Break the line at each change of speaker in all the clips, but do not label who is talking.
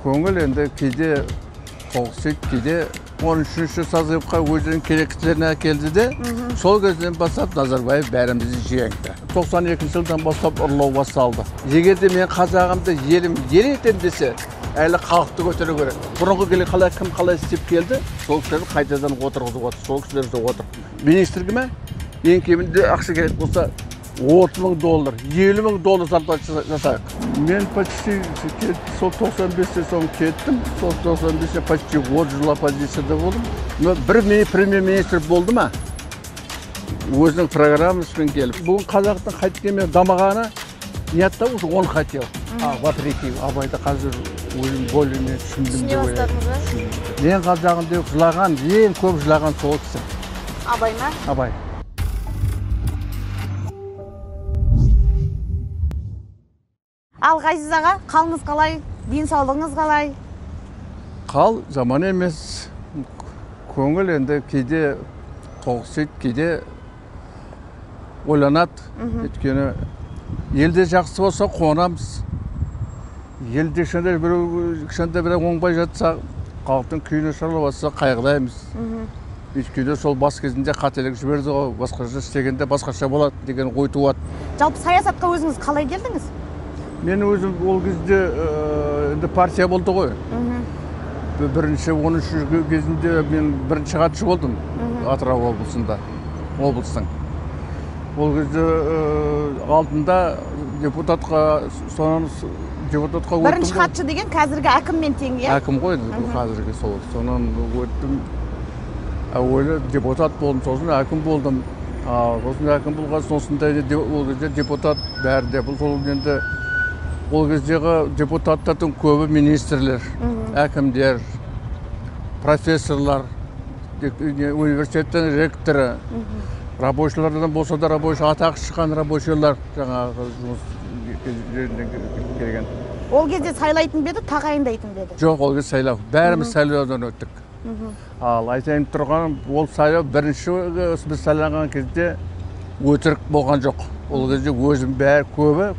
Көңіл енді кейде тоғысып, кейде 13-ші сазғыпқа өзінің керектілеріне әкелді де, сол кезден бастап Назарбаев бәрімізді жеңді. 92 жылдан бастап ұрлау басталды. Егерде мен қазағымды елім ел етем десе, әлі халықты көтеру керек. Бұрынғы келе қалай кім қалай істеп келді, сол кісілерді қайтадан отырғызып отыр, сол кісілерді отыр. Министрге ме ең кемінде ақша керек болса $30,000, $50,000 зарплат жасайық. Мен почти сол 95-те соң кеттім, сол 95-те почти 10 жыл оппозицияда болдым. Но бір премьер-министр болды ма? Өзінің программасымен келіп. Бүгін қазақтың қайткен дамағаны ниетта уже он хотел. Вопреки, абайды қазір өзім более-менее түсіндім.
Түсіне бастадыңыз ба?
Мен қазағым деп жылаған, ең көп жылаған сол кісі.
Абай ма?
Абай.
Ал Ғазиз аға, қалыңыз қалай? Денсаулығыңыз қалай?
Қал жаман емес. Көңіл енді кейде тоғысып, кейде ойланады. Өйткені елде жақсы болса қуанамыз. Елде кішкентай бір оңбай жатса, халықтың күйіне шарлаватса қайғылаймыз. Өйткені сол бас кезінде қателік жіберді ғой, басқаша істегенде басқаша болады деген ой туады.
Жалпы саясатқа өзіңіз қалай келдіңіз?
Мен өзім ол кезде партия болды ғой. Бірінші 13-ші кезінде мен бірінші хатшы болдым Атырау облысында, облыстың. Ол кезде алдында депутатқа, сонан депутатқа өттім.
Бірінші хатшы деген қазіргі әкіммен тең, е?
Әкім ғой қазіргі сол. Сонан өттім, әуелі депутат болдым, сосын әкім болдым. Сосын әкім болған сосын ол кезде депутат бәрі де бұл сол енді ол кездегі депутаттардың көбі министрлер, әкімдер, профессорлар, университеттің ректоры, рабочылардан болса да атақ шыққан рабочылар жаңағы жұмыс жеріне келген.
Ол кезде сайлайтын беді, тағайындайтын беді?
Жоқ, ол кезде сайлау. Бәріміз сайлаудан өттік. Ал айтайын тұрғаным, ол сайлау бірінші біз сайланған кезде өтірік болған жоқ. Ол кезде өзім бәрі көбі,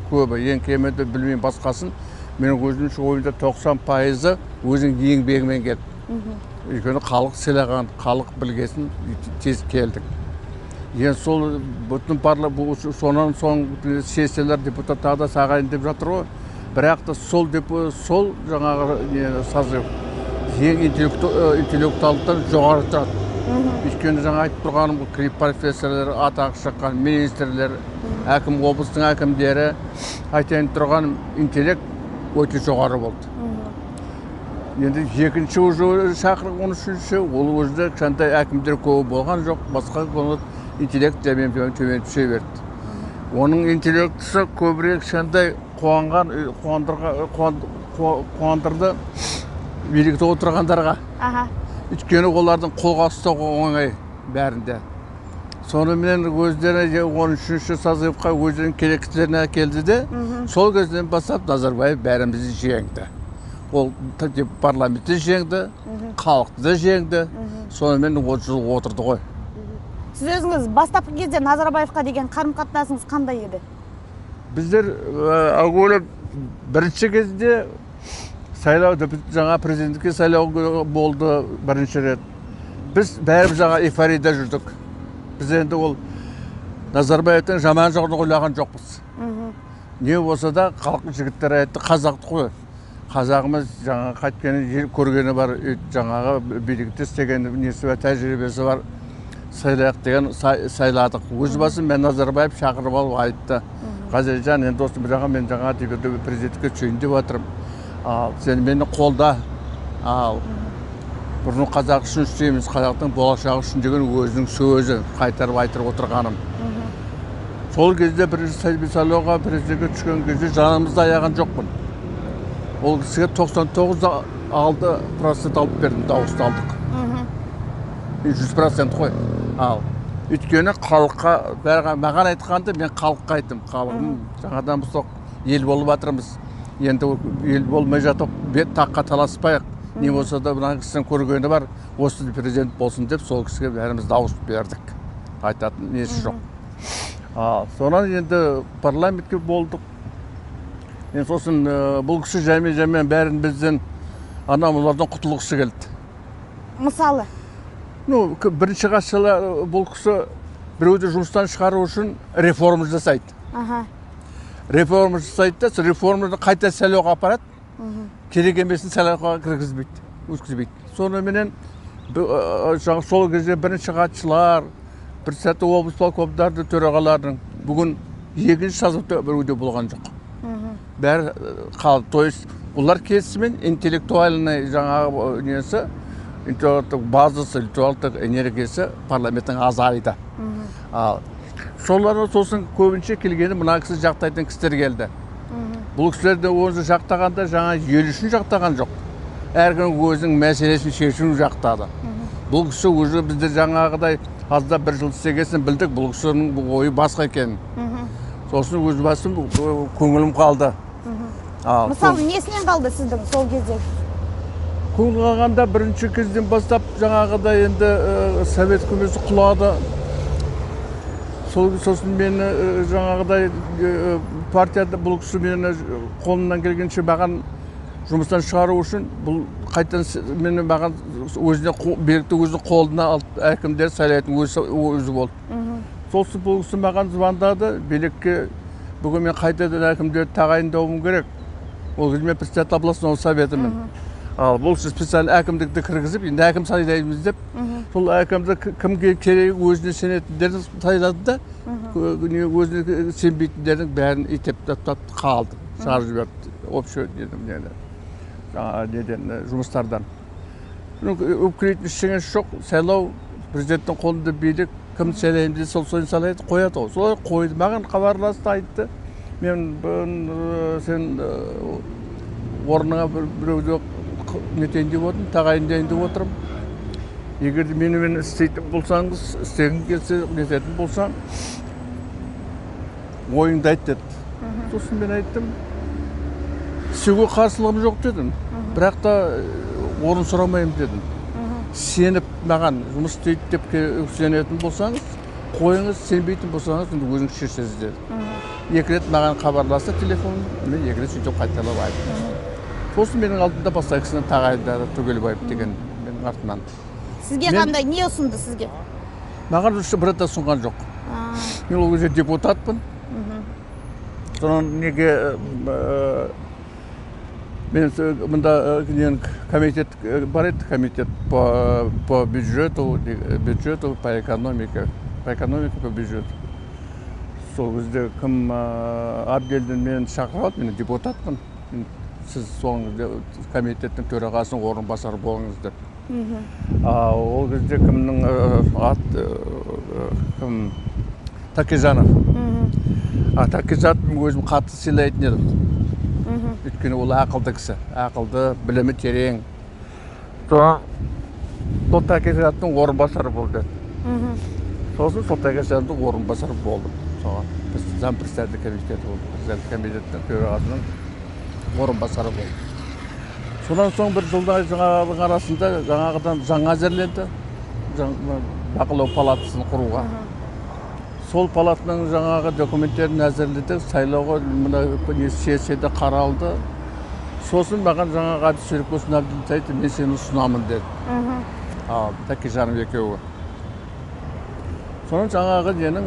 ең кемінде білмеймін басқасын, менің өзімнің ойымда 90% өзің еңбегімен келді. Өйткені халық сыйлаған, халық білгесін тез келдік. Ең сол бүтін сонан соң сессиялар депутаттағы да сағайын деп жатыр ғой. Бірақ та сол жаңағы сазып ең интеллектуалдықтан жоғары тұрады. Өйткені жаңа айтып тұрғаным профессорлар, атақ шыққан министрлер, әкім, облыстың әкімдері, айтайын тұрғаным интеллект өте жоғары болды. Енді екінші уже шақырып 13-ші, ол өзде кішкентай әкімдер көбі болған жоқ, басқа интеллект төмен түсе берді. Оның интеллектісі көбірек кішкентай қуандырды билікте отырғандарға. Өйткені олардың қолға ұстауға оңай бәрінде. Сонымен өздері 13-ші сазғыпқа өзінің керектілеріне әкелді де, сол кезден бастап Назарбаев бәрімізді жеңді. Ол парламентті жеңді, халықты да жеңді, сонымен 30 жыл отырды ғой.
Сіз өзіңіз бастапқы кезде Назарбаевқа деген қарым-қатынасыңыз қандай еді?
Біздер әуелі бірінші кезде сайлауды, жаңа президентке сайлау болды бірінші рет. Біз бәріміз жаңа эйфорияда жүрдік. Біз енді ол Назарбаевтың жаман жағын ойлаған жоқпыз. Не болса да халық жігіттері айтты, қазақты қой. Қазағымыз жаңа қайткені көргені бар, жаңағы билікте істеген несі бар, тәжірибесі бар. Сайлайық деген сайладық. Өз басым мен Назарбаев шақырып алып айтты. Ғазизжан, енді достым, мен жаңа президентке түсейін деп жатырмын. Сен мені қолда, бұрын қазақ үшін істейміз, қазақтың болашағы үшін деген өзінің сөзі қайтарып айтырып отырғаным. Сол кезде бірінші сайлауға президентке түскен кезде жанымызда аяған жоқпын. Ол кісіге 99,6% алып бердім, дауысты алдық. 100% қой. Өйткені халыққа, маған айтқанды мен халыққа айттым. Халығым жаңадан бұсақ ел болып жатырмыз. Енді ел болмай жатып, таққа таласпайық. Не болса да бұнан кісінің көргені бар, осы президент болсын деп, сол кісіге бәріміз дауыс бердік. Айтатын несі жоқ. Сонан енді парламентке болдық. Сосын бұл кісі жәмен бәрін бізден ана олардан құтылғысы келді.
Мысалы?
Ну, бірінші ғасырда бұл кісі біреуді жұмыстан шығару үшін реформа жасайды. Реформа жасайды да, реформаны қайта сайлауға апарады, керек емесін сайлауға кіргізбейді, өткізбейді. Соныменен сол кезде бірінші хатшылар, бір сәтті облыс полковниктері төрағалардың бүгін екінші сазықта біреуде болған жоқ. Бәрі қалды. То есть бұлар келісімен интеллектуальный жаңағы несі, интеллектуалдық базасы, интеллектуалдық энергиясы парламенттің азайды. Соларына сосын көбінше келгені мына кісі жақтайтын кісілер келді. Бұл кісілерді өзі жақтағанда жаңа ел үшін жақтаған жоқ. Әркім өзінің мәселесін шешуін жақтады. Бұл кісі өзі бізді жаңағыдай азда бір жыл істегесін білдік, бұл кісінің ойы басқа екен. Сосын өз басым көңілім қалды.
Мысалы, несінен қалды сіздің сол кезде?
Көңіл қалғанда бірінші кезден бастап жаңағыдай енді совет үкіметі құлады. Сосын мені жаңағыдай партияда бұл кісі мені қолынан келгенше маған жұмыстан шығару үшін бұл қайтан мені маған өзіне берікті өзінің қолына алып әкімдер сайлайтын өзі болды. Сосын бұл кісі маған звондады, билікке бүгін мен қайтадан әкімдерді тағайындауым керек. Ол кезде мен председатель областного советімін. Ал бұл специально әкімдікті кіргізіп, енді әкім сайлаймыз деп, сол әкімді кімге керек өзіне сенетіндерін сайлады да, өзіне сенбейтіндердің бәрін итеп-таптап қалды. Шығарып жіберді, общий жұмыстардан. Өпкірейтін ештеңе жоқ, сайлау, президенттің қолында билік, кім сайлаймыз деп сол сайлайды, қояды. Солай қойды, маған хабарласты, айтты. Мен сен орныңа біреуді нетейін деп отырмын, тағайындайын деп отырмын. Егер менімен істейтін болсаңыз, істегің келсе, нететін болсаң, ойыңды айт деді. Сосын мен айттым, істеуге қарсылығым жоқ дедім. Бірақ та орын сұрамайым дедім. Сеніп маған жұмыс істейді деп сенетін болсаңыз, қойыңыз, сенбейтін болсаңыз, өзіңіз шешесіз деді. Екі рет маған хабарласты телефон, мен екі рет сөйтіп қайталап айттым. Сосын менің алдымда бастайқысынан тағайындады Түгелбаев деген менің артынан.
Сізге қандай, не ұсынды сізге?
Маған бір рет ұсынған жоқ. Мен ол кезде депутатпын. Сонан неге мен мында комитет бар еді, комитет по бюджету, по экономике, по бюджету. Сол кезде кім Абделден мен шақырады, мен депутатпын. Сіз соңғы комитеттің төрағасының орынбасары болыңыз деп. Ол кезде кімнің кім Такежанов. Такежановты өзім қатты сыйлайтын едім. Өйткені ол ақылды кісі, ақылды, білімі терең. Сол Такежановтың орынбасары болды. Сосын сол Такежановтың орынбасары болдым. Біз зампредседатель комитеті болды. Председатель комитеттің төрағасының орынбасары болды. Содан соң бір жылдай жаңағының арасында жаңағыдан жаңа әзірленді, бақылау палатасын құруға. Сол палатаның жаңағы документтерін әзірледі, сайлауға сессияда қаралды. Сосын маған жаңағы Серікболсын Әбділдаев айтты, мен сені ұсынамын деді. Такежанов екеуі. Соның жаңағы ненің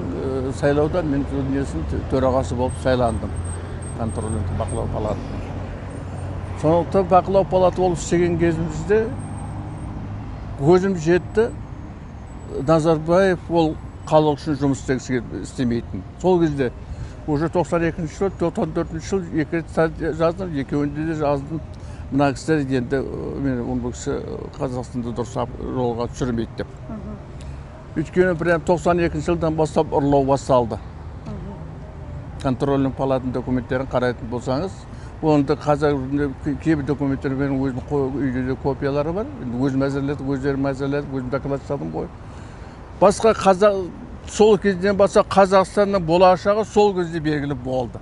сайлаудан мен төрағасы болып сайландым. Контрольный бақылау палаты. Сондықтан бақылау палаты болып істеген кезімізде көзім жетті, Назарбаев ол халық үшін жұмыс істемейтін. Сол кезде уже 92-ші жыл, 94-ші жыл екі рет жаздым, екеуінде де жаздым. Мына кісілер енді мен бұл кісі Қазақстанды дұрыс жолға түсірмейді деп. Өйткені 92-ші жылдан бастап ұрлау басталды. Контрольный палатының документтерін қарайтын болсаңыз, онда кейбір документтер менің өзім үйде копиялары бар. Өзім әзірледім, өздерім әзірледім, өзім доклад жасадым ғой. Басқа сол кезден басқа Қазақстанның болашағы сол кезде белгілі болды.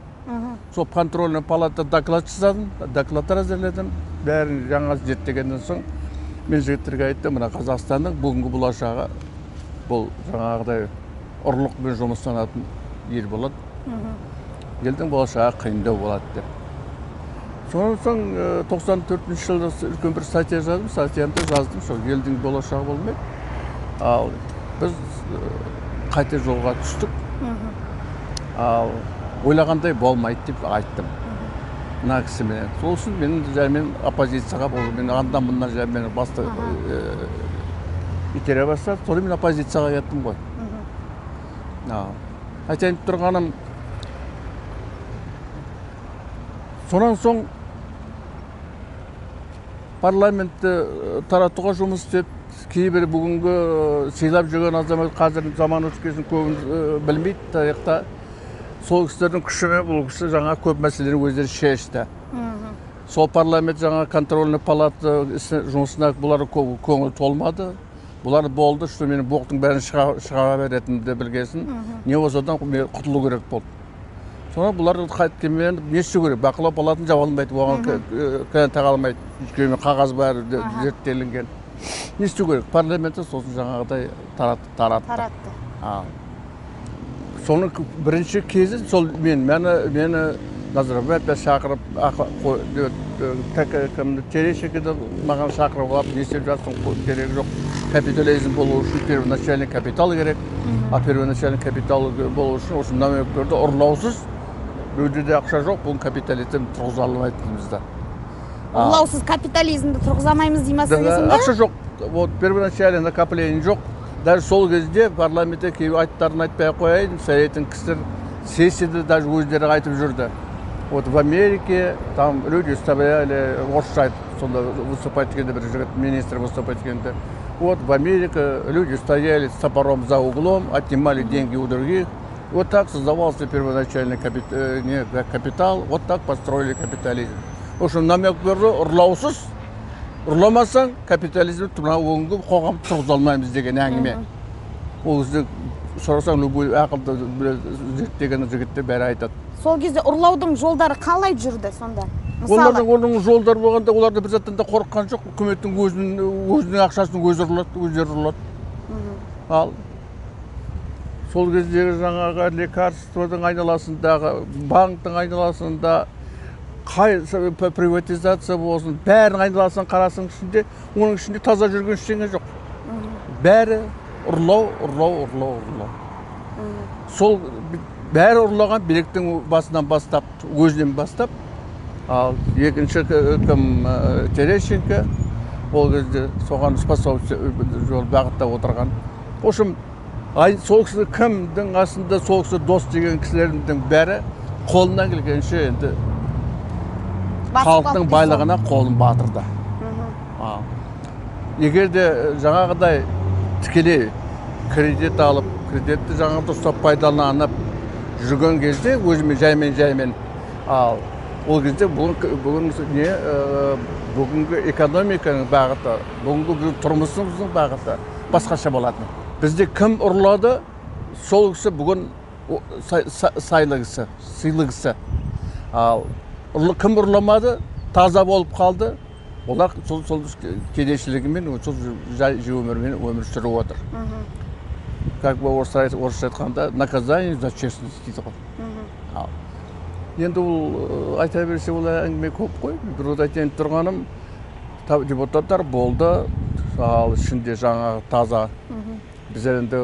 Сол контрольный палата доклад жасадым, докладтар әзірледім. Бәрін жаңа зерттегеннен соң мен жігіттерге айттым, мына Қазақстанның бүгінгі болашағы бұл жаңағыдай ұрлықпен жұмыстанатын ел болады. Елдің болашағы қиындау болады деп. Сонан соң 94 жылы үлкен бір статья жаздым. Статьямды жаздым, сол елдің болашағы болмайды. Ал біз қате жолға түстік. Ал ойлағандай болмайды деп айттым. Мына кісімен. Сол үшін мен оппозицияға болдым. Мен андан мұндан мен басты итере бастады. Sonra мен оппозицияға кеттім ғой. Айтайын тұрғаным, сонан соң парламентті таратуға жұмыс істеп, кейбір бүгінгі сыйлап жүрген азамат қазір заман өткесін көбін білмейді тарихта. Сол кісілердің күшімен бұл кісі жаңа көп мәселені өздері шешті. Сол парламент жаңа контрольный палата жұмысына бұлар көңіл толмады. Бұлар болды, что менің боқтың бәрін шығара беретінді білгесін. Не осыдан құтылу керек болды. Sonra бұлар қайткенмен не істеу керек? Бақылау палатын жаба алмайды, оған кәне таға алмайды. Өйткені қағаз бәрі зерттелінген. Не істеу керек? Парламентті сосын жаңағыдай таратты. Соның бірінші кезі сол мені Назарбаев шақырып, Терещенкода маған шақырып алып, не істеп жатсың, керегі жоқ. Капитализм болу үшін первоначальный капитал керек. А первоначальный капитал болу үшін осы намектерді ұрлаусыз, өйдеде ақша жоқ, бұл капитализм тұрғыза алмайды бізді.
Ұрлаусыз капитализмді тұрғызамаймыз деймесің бе?
Ақша жоқ. Вот первоначальный накопление жоқ. Даже сол кезде парламентте кейбір айттарын айтпай қояйын, советтің кісілер сессияда даже өздері айтып жүрді. Вот в Америке там люди стояли, орысша сонда выступать дегенде бір жігіт министр выступать дегенде. Вот в Америке люди стояли с топором за углом, отнимали деньги у других. Вот так создавался первоначальный капитал, вот так построили капитализм. В общем, намек берді, ұрлаусыз, ұрламасаң капитализм бүгінгі қоғам тұрғыза алмаймыз деген әңгіме. Ол кезде сұрасаң любой ақылды зерттеген жігіттер бәрі айтады.
Сол кезде ұрлаудың жолдары қалай жүрді сонда?
Оның жолдары болғанда оларды бір заттан да қорыққан жоқ. Үкіметтің өзінің ақшасын өздері ұрлады. Ал сол кездегі жаңағы лекарствоның айналасындағы, банктың айналасында қай приватизация болсын, бәрінің айналасын қарасың ішінде, оның ішінде таза жүрген ештеңе жоқ. Бәрі ұрлау. Сол бәрі ұрлаған биліктің басынан бастап, өзінен бастап, ал екінші кім Терещенко, ол кезде соған спасовшы жол бағытта отырған. В общем, сол кісі кімдің астында сол кісі дос деген кісілердің бәрі қолынан келгенше енді халықтың байлығына қолын батырды. Егер де жаңағыдай тікелей кредит алып, кредитті жаңағыда ұстап пайдаланып жүрген кезде өзімен жаймен ал ол кезде бүгінгі экономиканың бағыты, бүгінгі тұрмысымыздың бағыты басқаша болатын. Бізде кім ұрлады, сол кісі бүгін сыйлы кісі. Ал кім ұрламады, таза болып қалды, олар сол кедейшілігімен, сол жай өмірмен өмір сүріп отыр. Как бы орысша айтқанда, наказание за честность дейді ғой. Енді ол айта берсе ол әңгіме көп қой. Бір айтайын тұрғаным, депутаттар болды, ал ішінде жаңағы таза. Біздер енді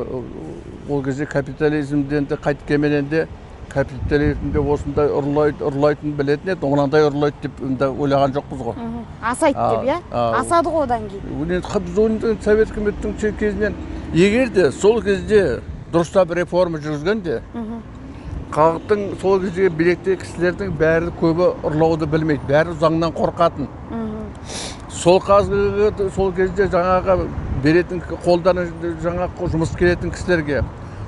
ол кезде капитализмден де қайткенмен де капитализмде осындай ұрлайтын білетін еді, онандай ұрлайды деп ойлаған жоқпыз ғой.
Асайды деп, иә? Асады ғой одан кейін.
Біз совет үкіметтің кезінен егер де сол кезде дұрыстап реформа жүргізгенде, халықтың сол кездегі биліктегі кісілердің бәрі көбі ұрлауды білмейді, бәрі заңнан қорқатын. Сол кезде жаңағы беретін қолдан жаңа жұмыс келетін кісілерге,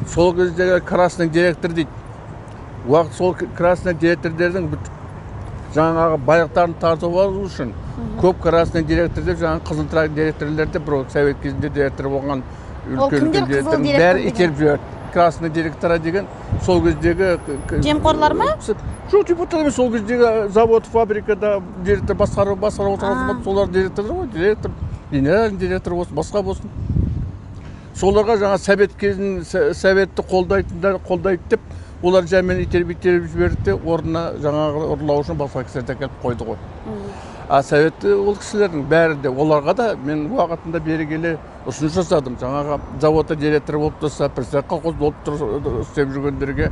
сол кездегі красный директор дейді. Уақыт сол красный директордердің жаңағы байлықтарын тартып алу үшін көп красный директорлер, жаңағы қызыл директорлерді бір совет кезінде директор болған үлкен директордың бәрі итеріп жіберді. Красный директора деген сол кездегі
жемқорлар ма?
Жоқ, депутат емес, сол кездегі завод, фабрикада директор басқарып отырған солар директор ғой, директор, генеральный директор болсын, басқа болсын. Соларға жаңа совет кезін советті қолдайды деп олар жәмен итеріп жіберді де орнына жаңағы ұрлау үшін басқа кісілерді әкеліп қойды ғой. А совет ол кісілердің бәрі де оларға да мен уақытында бері келе ұсыныс жасадым. Жаңағы заводта директор болып тұрса, председатель колхоз болып істеп жүргендерге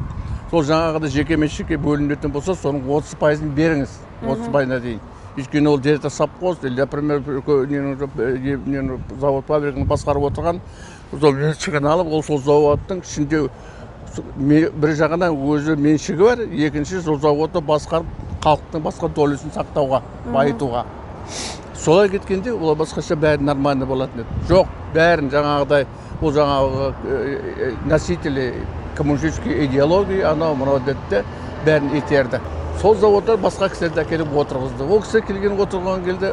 сол жаңағыда жеке-меншікке бөлінетін болса, соның 30%-ын беріңіз, 30%-на дейін. Өйткені ол директор совхоз, или, например, завод фабриканы басқарып отырған, сол меншігін алып, ол сол заводтың ішінде бір жағынан өзі меншігі бар, екінші сол заводты басқарып, халықтың басқа долесін сақтауға, байытуға. Солай кеткенде, олар басқаша бәрі нормальный болатын еді. Жоқ, бәрін жаңағыдай, ол жаңағы носители коммунистической идеологии, анау мынау деді, бәрін итерді. Сол заводтар басқа кісілерді әкеліп отырғызды. Ол кісі келген отырған келді,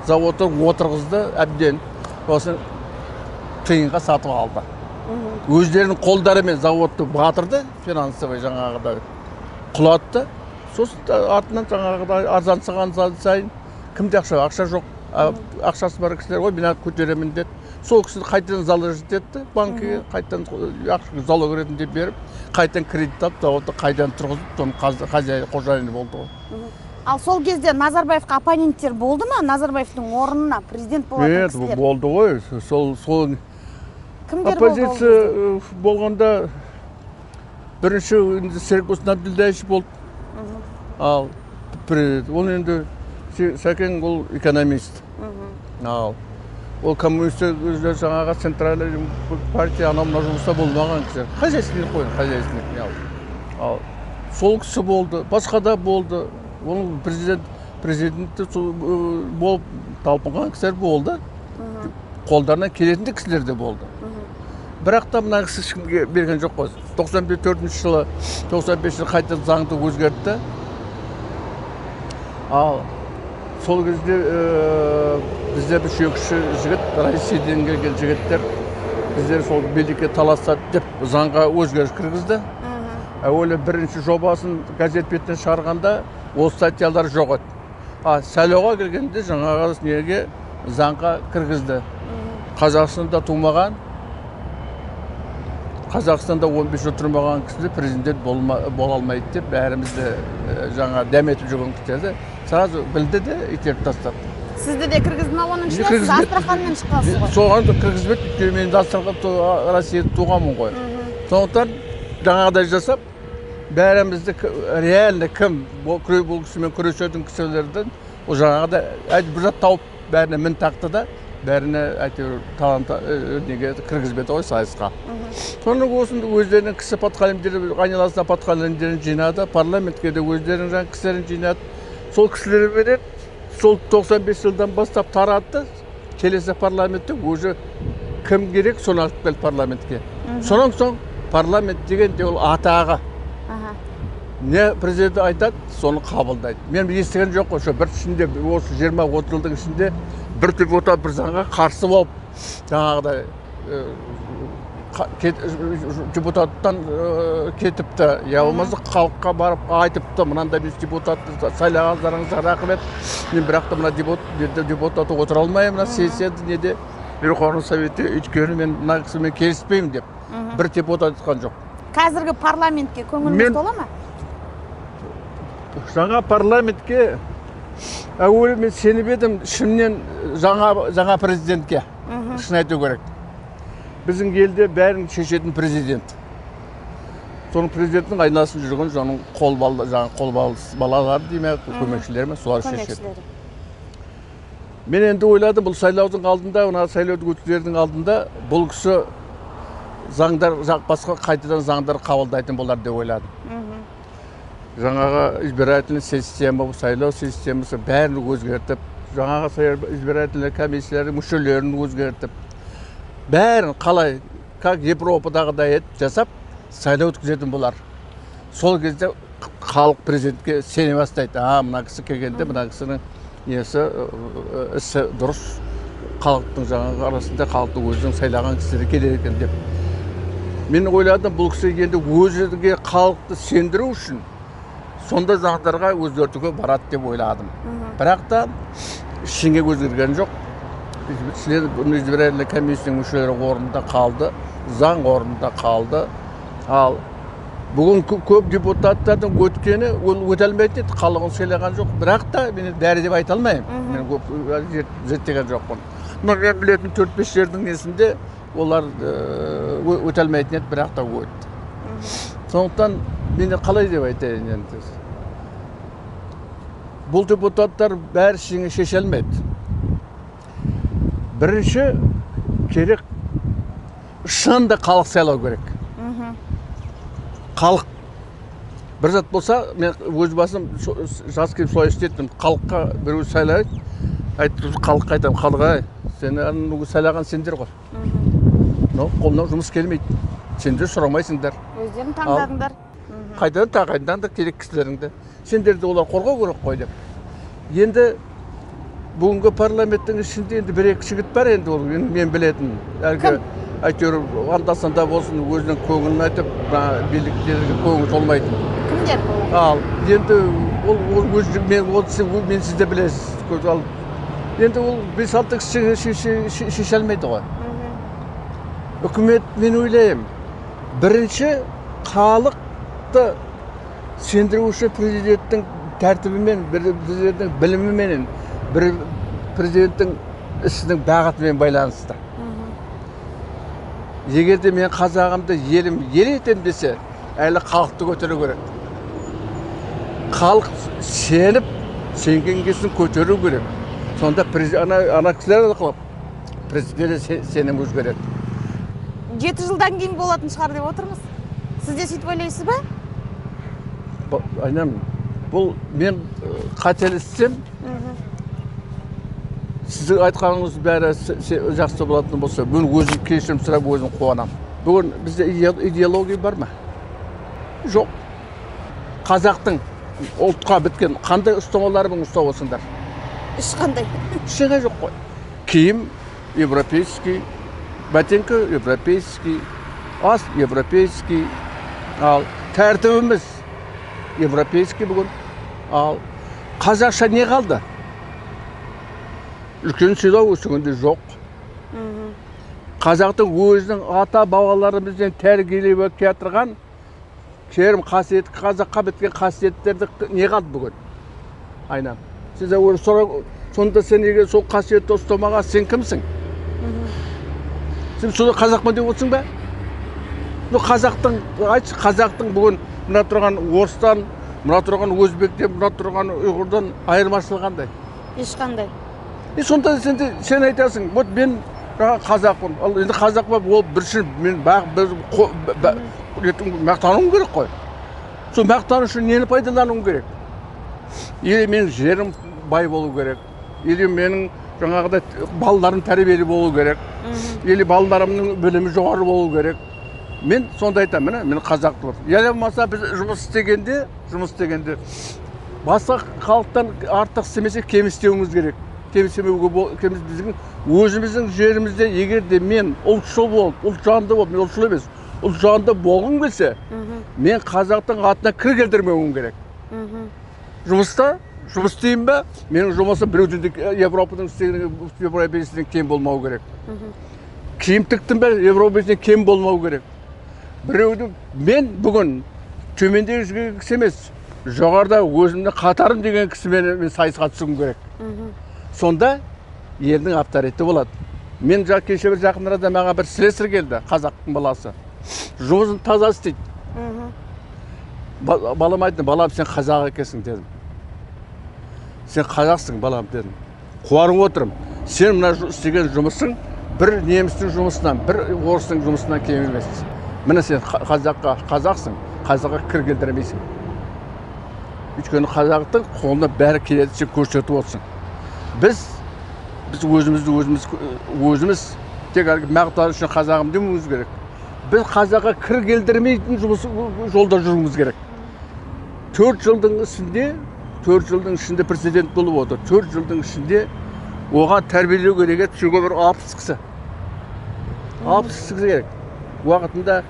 заводтар отырғызды, әбден осын тиынға сатып алды. Өздерінің қолдарымен заводты батырды, финансовый жаңағыдай құлатты. Сосын артынан жаңағыдай арзансыған сайын кімде ақша жоқ, ақшасы бар кісілер ғой, мен көтеремін деді. Сол кісі қайтадан залог етті, банкіге қайтадан залог ретінде беріп, қайтадан кредит алып, заводты қайтадан тұрғызып, соның қожайыны болды ғой.
Ал сол кезде Назарбаевқа оппоненттер болды ма? Назарбаевтың орнына президент болатын кісілер?
Болды ғой. Сол
кімдер болды?
Оппозиция болғанда бірінші Серік Әбділдаевич болды. Ал ол енді Сәкен ол экономист. Ол коммунистер жаңаға центральный партия анамына жұмыста болмаған кісі. Хозяйственник қойын, хозяйственник. Ал сол кісі болды, басқа да болды. Оның президенті болып талпынған кісілер болды. Қолдарына келетінді кісілер де болды. Бірақ та мына кісі ешкімге берген жоқ қой. 94 жылы, 95 жылы қайтадан заңды өзгертті. Ал сол кезде бізде бір шөкші жігіт, Россиядан келген жігіттер біздер сол билікке таласады деп заңға өзгеріс кіргізді. Әуелі бірінші жобасын газет бетінен шығарғанда ол статьялар жоқ еді. Сайлауға келгенде жаңағы неге заңға кіргізді. Қазақстанда тумаған, Қазақстанда 15 жыл тұрмаған кісі президент бола алмайды деп бәрімізді жаңа дәметіп жүрген кісілерді сразу білді де итеріп тастады.
Сізді де кіргізді ма оның ішіне? Сіз Астраханьнан шыққансыз ғой.
Соған кіргізбеді, мен Астрахань Россияда туғанмын ғой. Сондықтан жаңағыдай жасап, бәрімізді реально кім бұл кісімен күресетін кісілерден ол жаңағыда бір зат тауып бәріне мін тақты да, бәріне әйтеуір талант кіргізбеді ғой сайысқа. Сонымен осында өздерінің кісі подхалимдері, айналасына подхалимдерін жинады, парламентке де өздерінің кісілерін жинады. Сол кісілермен сол 95 жылдан бастап таратты, келесі парламентте өзі кім керек, соны алып келді парламентке. Сонан соң парламент деген де ол атағы. Не президент айтады, соны қабылдайды. Мен естіген жоқ қой, бір ішінде, осы 20-30 жылдың ішінде бір депутат бір заңға қарсы болып, жаңағыдай депутаттан кетіпті, я болмаса халыққа барып айтыпты, мынандай біз депутатты сайлағандарыңызға рахмет, мен бірақ та мына депутаты отыра алмаймын, мына сессияда неде Верховный Советте, өйткені мен мына кісімен келіспеймін деп бір депутат айтқан жоқ.
Қазіргі парламентке көңіліңіз тола ма?
Жаңа парламентке әуелі мен сеніп едім, ішімнен жаңа президентке, шын айту керек. Біздің елде бәрін шешетін президент. Соның президенттің айнасын жүрген жаңың қолбалалары дейме, көмекшілері ме, солар шешеді. Мен енді ойладым, бұл сайлаудың алдында, сайлауды өткізердің алдында бұл кісі заңдар, басқа қайтадан заңдар қабылдайтын болар деп ойладым. Жаңаға избирательный система, сайлау системасы бәрін өзгертіп, жаңаға избирательный комиссиялардың мүшелерін өзгертіп, бәрін қалай, как Европадағыдай етіп жасап, сайлау өткізетін болар. Сол кезде халық президентке сене бастайды. Мына кісі келгенде, мына кісінің ісі дұрыс, халықтың жаңағы арасында халықтың өзінің сайлаған кісілері келер екен деп. Мен ойладым, бұл кісі енді өзіге халықты сендіру үшін сонда заңдарға өзгертуге барады деп ойладым. Бірақ та ішіңе өзгерген жоқ. Избирательный комиссияның мүшелері орнында қалды, заң орнында қалды. Ал Бүгін көп депутаттардың өткені ол өте алмайды, халығын сыйлаған жоқ. Бірақ та мен бәрі деп айта алмаймын. Мен көп зерттеген жоқпын. Мен білетін 4-5 жердің несінде олар өте алмайтын еді, бірақ та өтті. Сондықтан мен қалай деп айтайын енді. Бұл депутаттар бәрі шеңі шеше алмайды. Бірінші керек шынында халық сайлау керек. Халық бір зат болса, мен өз басым жас келіп солай істеттім. Халыққа біреу сайлайды, айтып халыққа айтамын, халық-ай, сені сайлаған сендер ғой. Қолынан жұмыс келмейді. Сендер сұрамайсыңдар.
Өздерін таңдадыңдар.
Қайтадан тағайындаңдар керек кісілеріңді. Сендерді олар қорғау керек қой деп. Енді бүгінгі парламенттің ішінде енді бір-екі жігіт бар енді ол мен білетін. Әлгі әйтеуір анда-санда болсын өзінің көңілін айтып, биліктерге көңіл толмайтын.
Кімдер олар?
Ал енді мен сіз де білесіз. Енді ол 5-6 шеше алмайды ғой. Үкімет, мен ойлаймын, бірінші халықты сендіруші президенттің тәртібімен, президенттің білімімен, президенттің ісінің бағытымен байланысты. Егерде мен қазағымды елім ел етем десе, әлі халықты көтеру керек. Халық сеніп, сенген кесін көтеру керек. Сонда ана кісілер қылып, президент сенім өзгереді.
7 жылдан кейін болатын шығар деп отырмыз. Сіз де сөйтіп ойлайсыз ба?
Айнам, бұл мен қателессем, сіздің айтқаныңыз бәрі жақсы болатын болса, бүгін өзім кешірім сұрап өзім қуанам. Бүгін бізде идеология бар ма? Жоқ. Қазақтың ұлтқа біткен қандай ұстамаларымен ұстап осыңдар?
Ешқандай.
Ештеңе жоқ қой. Киім европейский, ботинка европейский, ас европейский, ал тәртібіміз европейский бүгін. Ал қазақша не қалды? Үлкен сыйлау өсігінде жоқ. Қазақтың өзінің ата бабаларымыздан тәрбиелеп келтірген керім қасиетті, қазаққа біткен қасиеттерді не қалды бүгін? Айнам. Сіз сонда сен егер сол қасиетті ұстамаға сен кімсің? Сен сонда қазақпын деп отырсың ба? Қазақтың бүгін мына тұрған орыстан, мына тұрған өзбектен, мына тұрған ұйғырдан айырмашылығы қандай?
Ешқандай.
Сонда сен айтасың, вот мен қазақпын. Енді қазақ ол біршін мен мақтануым керек қой. Сол мақтану үшін нені пайдалануым керек? Или мен жерім бай болу керек, или менің жаңағыда балаларым тәрбиелі болу керек, или балаларымның білімі жоғары болу керек. Мен сонда айтамын, мен қазақпын. Яғни болмаса біз жұмыс істегенде басқа халықтан артық істемесе кем істеуіміз керек. Біздің өзіміздің жерімізде егер де мен ұлтшыл болып, ұлтжанды болып, мен ұлтшыл емес, ұлтжанды болғым келсе, мен қазақтың атына кір келтірмеуім керек. Жұмыс істеймін ба? Менің жұмысым біреудің Европаның европейсінен кем болмау керек. Киім тіктім ба? Европейсінен кем болмау керек. Мен бүгін төмендегі жүрген кісі емес, жоғарыда өзімді қатарым деген кісімен сайысқа түсуім керек. Сонда елдің авторитеті болады. Мен кеше бір жақын арада маған бір слесарь келді, қазақтың баласы. Жұмысын таза істейді. Балам айтты, балам сен қазақ екенсің дедім. Сен қазақсың балам дедім. Қуанып отырмын. Сен мына істеген жұмысың бір немістің жұмысынан, бір орыстың жұмысынан кем емес. Міне сен қазақсың, қазаққа кір келтірмейсің. Өйткені қазақтың қолына бәрі келеді, сен көрсетіп отырсың. Біз өзіміз тек мақтану үшін қазағым демеуіміз керек. Біз қазаққа кір келтірмейтін жолда жүруіміз керек. 4 жылдың ішінде президент болып отыр. 4 жылдың ішінде оған тәрбиелеу керек еді, шүрге бір 60 кісі. 60 кісі керек. Уақытында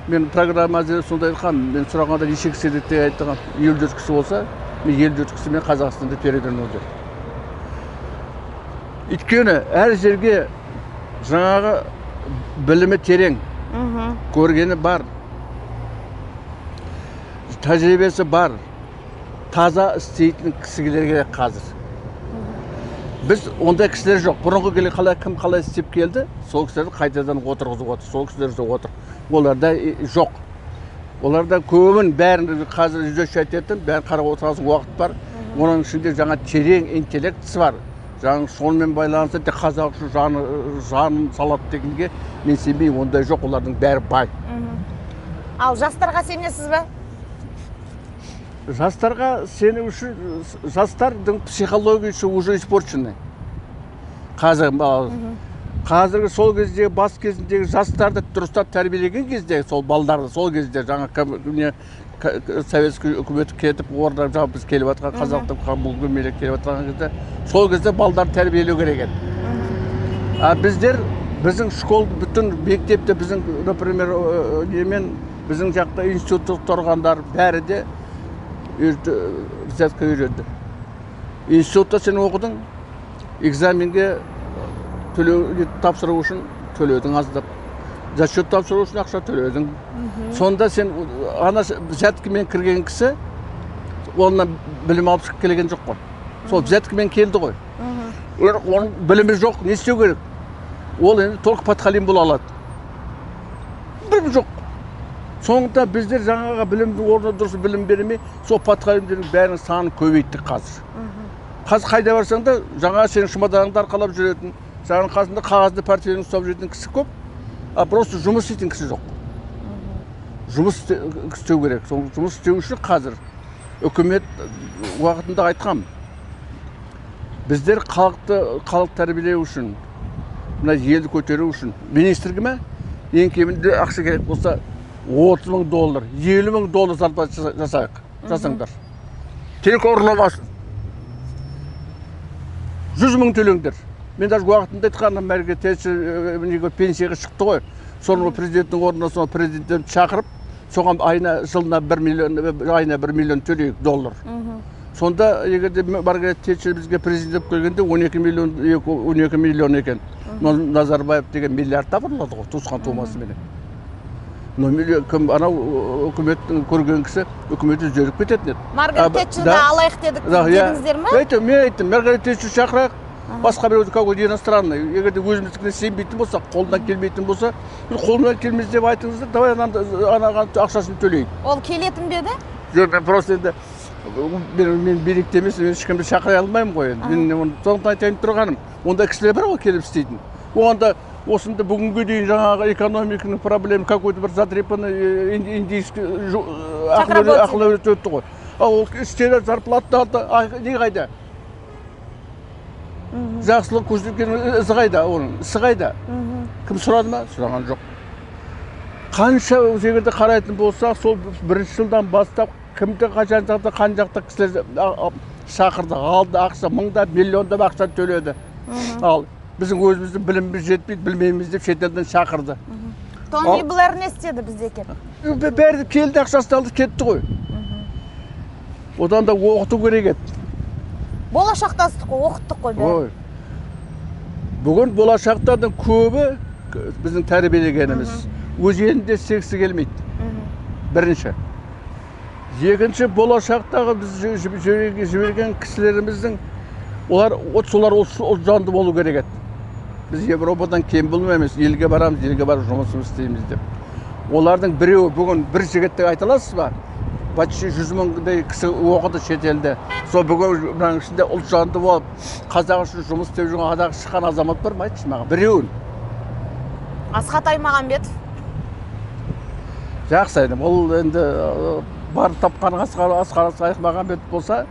мен программада сондай айтқан, мен сұрағанда неше кісі деп айтқан, 54 кісі болса, мен 54 кісі мен Қазақстанда переден өтер. Өйткені әр жерге жаңағы білімі терең, көргені бар. тәжірибесі бар, таза істейтін кісілер керек қазір. Біз ондай кісілер жоқ. Бұрынғы келе кім қалай істеп келді, сол кісілерді қайтадан отырғызып отыр. Сол кісілер отыр. Оларда жоқ. Оларда көбін бәрін қазір жүз айтатын, бәрін қарап отырған уақыт бар. Оның ішінде жаңа терең интеллектісі бар. Жаңа сонымен байланысты қазақ үшін жанын салады дегенге мен сенбеймін, ондай жоқ, олардың бәрі бай.
Ал жастарға сенесіз бе?
Жастарға сену үшін, жастардың психологиясы уже испорченный. Қазіргі сол кездегі, бас кезіндегі жастарды дұрыстап тәрбиелеген кезде, сол балдарды, сол кезде жаңа советский үкіметі кетіп, орда біз келіп атқан, қазақтың бұл көмелек келіп атқан кезде, сол кезде балдарды тәрбиелеу керек еді. Біздің школ, бүтін мектепте, біздің, например, біздің жақта институт тұрғандар бәрі де взятка үйренді. Институтта сен оқыдың, экзаменге тапсыру үшін төлеудің аздап. Зачет тапсыру үшін ақша төлеудің. Сонда сен взяткамен кірген кісі, онынан білім алып шығып келген жоқ қой. Сол взяткамен келді ғой. Оның білімі жоқ, не істеу керек? Ол енді только подхалим бола алады. Білім жоқ. Соңында біздер жаңаға білімді орнына дұрыс білім бермей, сол подхалимдердің бәрінің санын көбейттік қазір. Қазір қайда барсаң да жаңа сенің шымадарыңды арқалап жүретін, жаңаның қасында қағазды портфелін ұстап жүретін кісі көп, а просто жұмыс істейтін кісі жоқ. Жұмыс істеу керек. Жұмыс істеу үшін қазір үкімет уақытында айтқам. Біздер халық тәрбиелеу үшін, мына елді көтеру үшін, министрге ме ең кемінде ақша керек болса $30,000, $50,000 зарплата жасаңдар. Тек ұрламасын. 100,000 төлеңдер. Мен даже уақытында айтқаным, мәрге пенсияға шықты ғой. Соны президенттің орнына соны президенттен шақырып, соған жылына $1 миллион төлейік $. Сонда егерде Маргарет Тэтчер бізге президент келгенде 12 миллион екен. Назарбаев деген миллиард табырлады ғой, туысқан тумасы менен. Үкіметтің көрген кісі үкіметі жүріп кететін еді.
Маргарет Тэтчерді алайық дедіңіздер ме?
Мен айттым, Маргарет Тэтчер шақырайық, басқа біреуді какой-то иностранный. Егерде өзіміздікіне сенбейтін болса, қолынан келмейтін болса, қолынан келмес деп айтыңыздар, давай анаған ақшасын төлейік.
Ол келетін бе еді?
Жоқ, мен просто енді мен билікте емес, мен ешкімді шақырай алмаймын ғой. Мен сондықтан айтайын тұрғаным, ондай кісілер бар ғой келіп істейтін. Оғанда осында бүгінге дейін жаңағы экономиканың проблемы какой-то бір затрепанный индийский ақыл өтті ғой. Ол істері зарплата алды, не қайда? Жақсылық көрсеткен ісі қайда оның? Ісі қайда? Кім сұрады ма? Сұраған жоқ. Қанша егерде қарайтын болсақ, сол бірінші жылдан бастап кімді қан жақта кісілер шақырды, алды ақша, мыңдап, миллиондап ақша төледі. Ал біздің өзіміздің біліміміз жетпейді, білмейміз деп шетелден шақырды.
Тони Блэр не істеді бізде екен?
Бәрі келді, ақшасын алды, кетті ғой. Одан да оқыту керек еді.
Болашақтастық қой, оқыттық қой бәрі.
Бүгін болашақтардың көбі біздің тәрбиелегеніміз. Өз елінде істегісі келмейді. Бірінші. Екінші, болашақтағы біз жіберген кісілеріміздің солар жанды болу керек еді. Біз Европадан кем болмаймыз, елге барамыз, елге барып жұмысымыз істейміз деп. Олардың біреуі бүгін бір жігітті айта аласыз ба? Почти 100,000 кісі оқыды шетелде. Сол бүгін бұның ішінде ұлт жанды болып, қазақ үшін жұмыс істеп жүрген адағы шыққан азамат бар ма? Айтшы маған, біреуін.
Асхат Аймағамбетов.
Жақсы айдым, ол енді бар тапқан Асхат Аймағамбетов болса,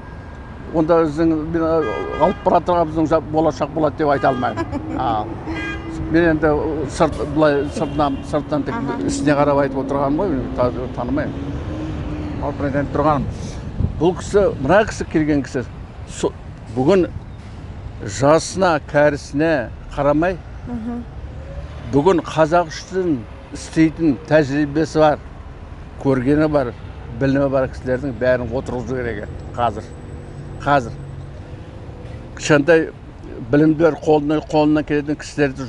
онда мен алып баратырға біздің болашақ болады деп айта алмаймын. Мен енді сыртынан ісіне қарап айтып отырғаным ғой, танымаймын. Алып айтып тұрғаным. Бұл кісі, мына кісі келген кісі, бүгін жасына, кәрісіне қарамай, бүгін қазақ үшін істейтін тәжірибесі бар, көргені бар, білімі бар кісілердің бәрін отырғызу керек қазір. Қазір кішкентай білімдер қолынан келетін кісілерді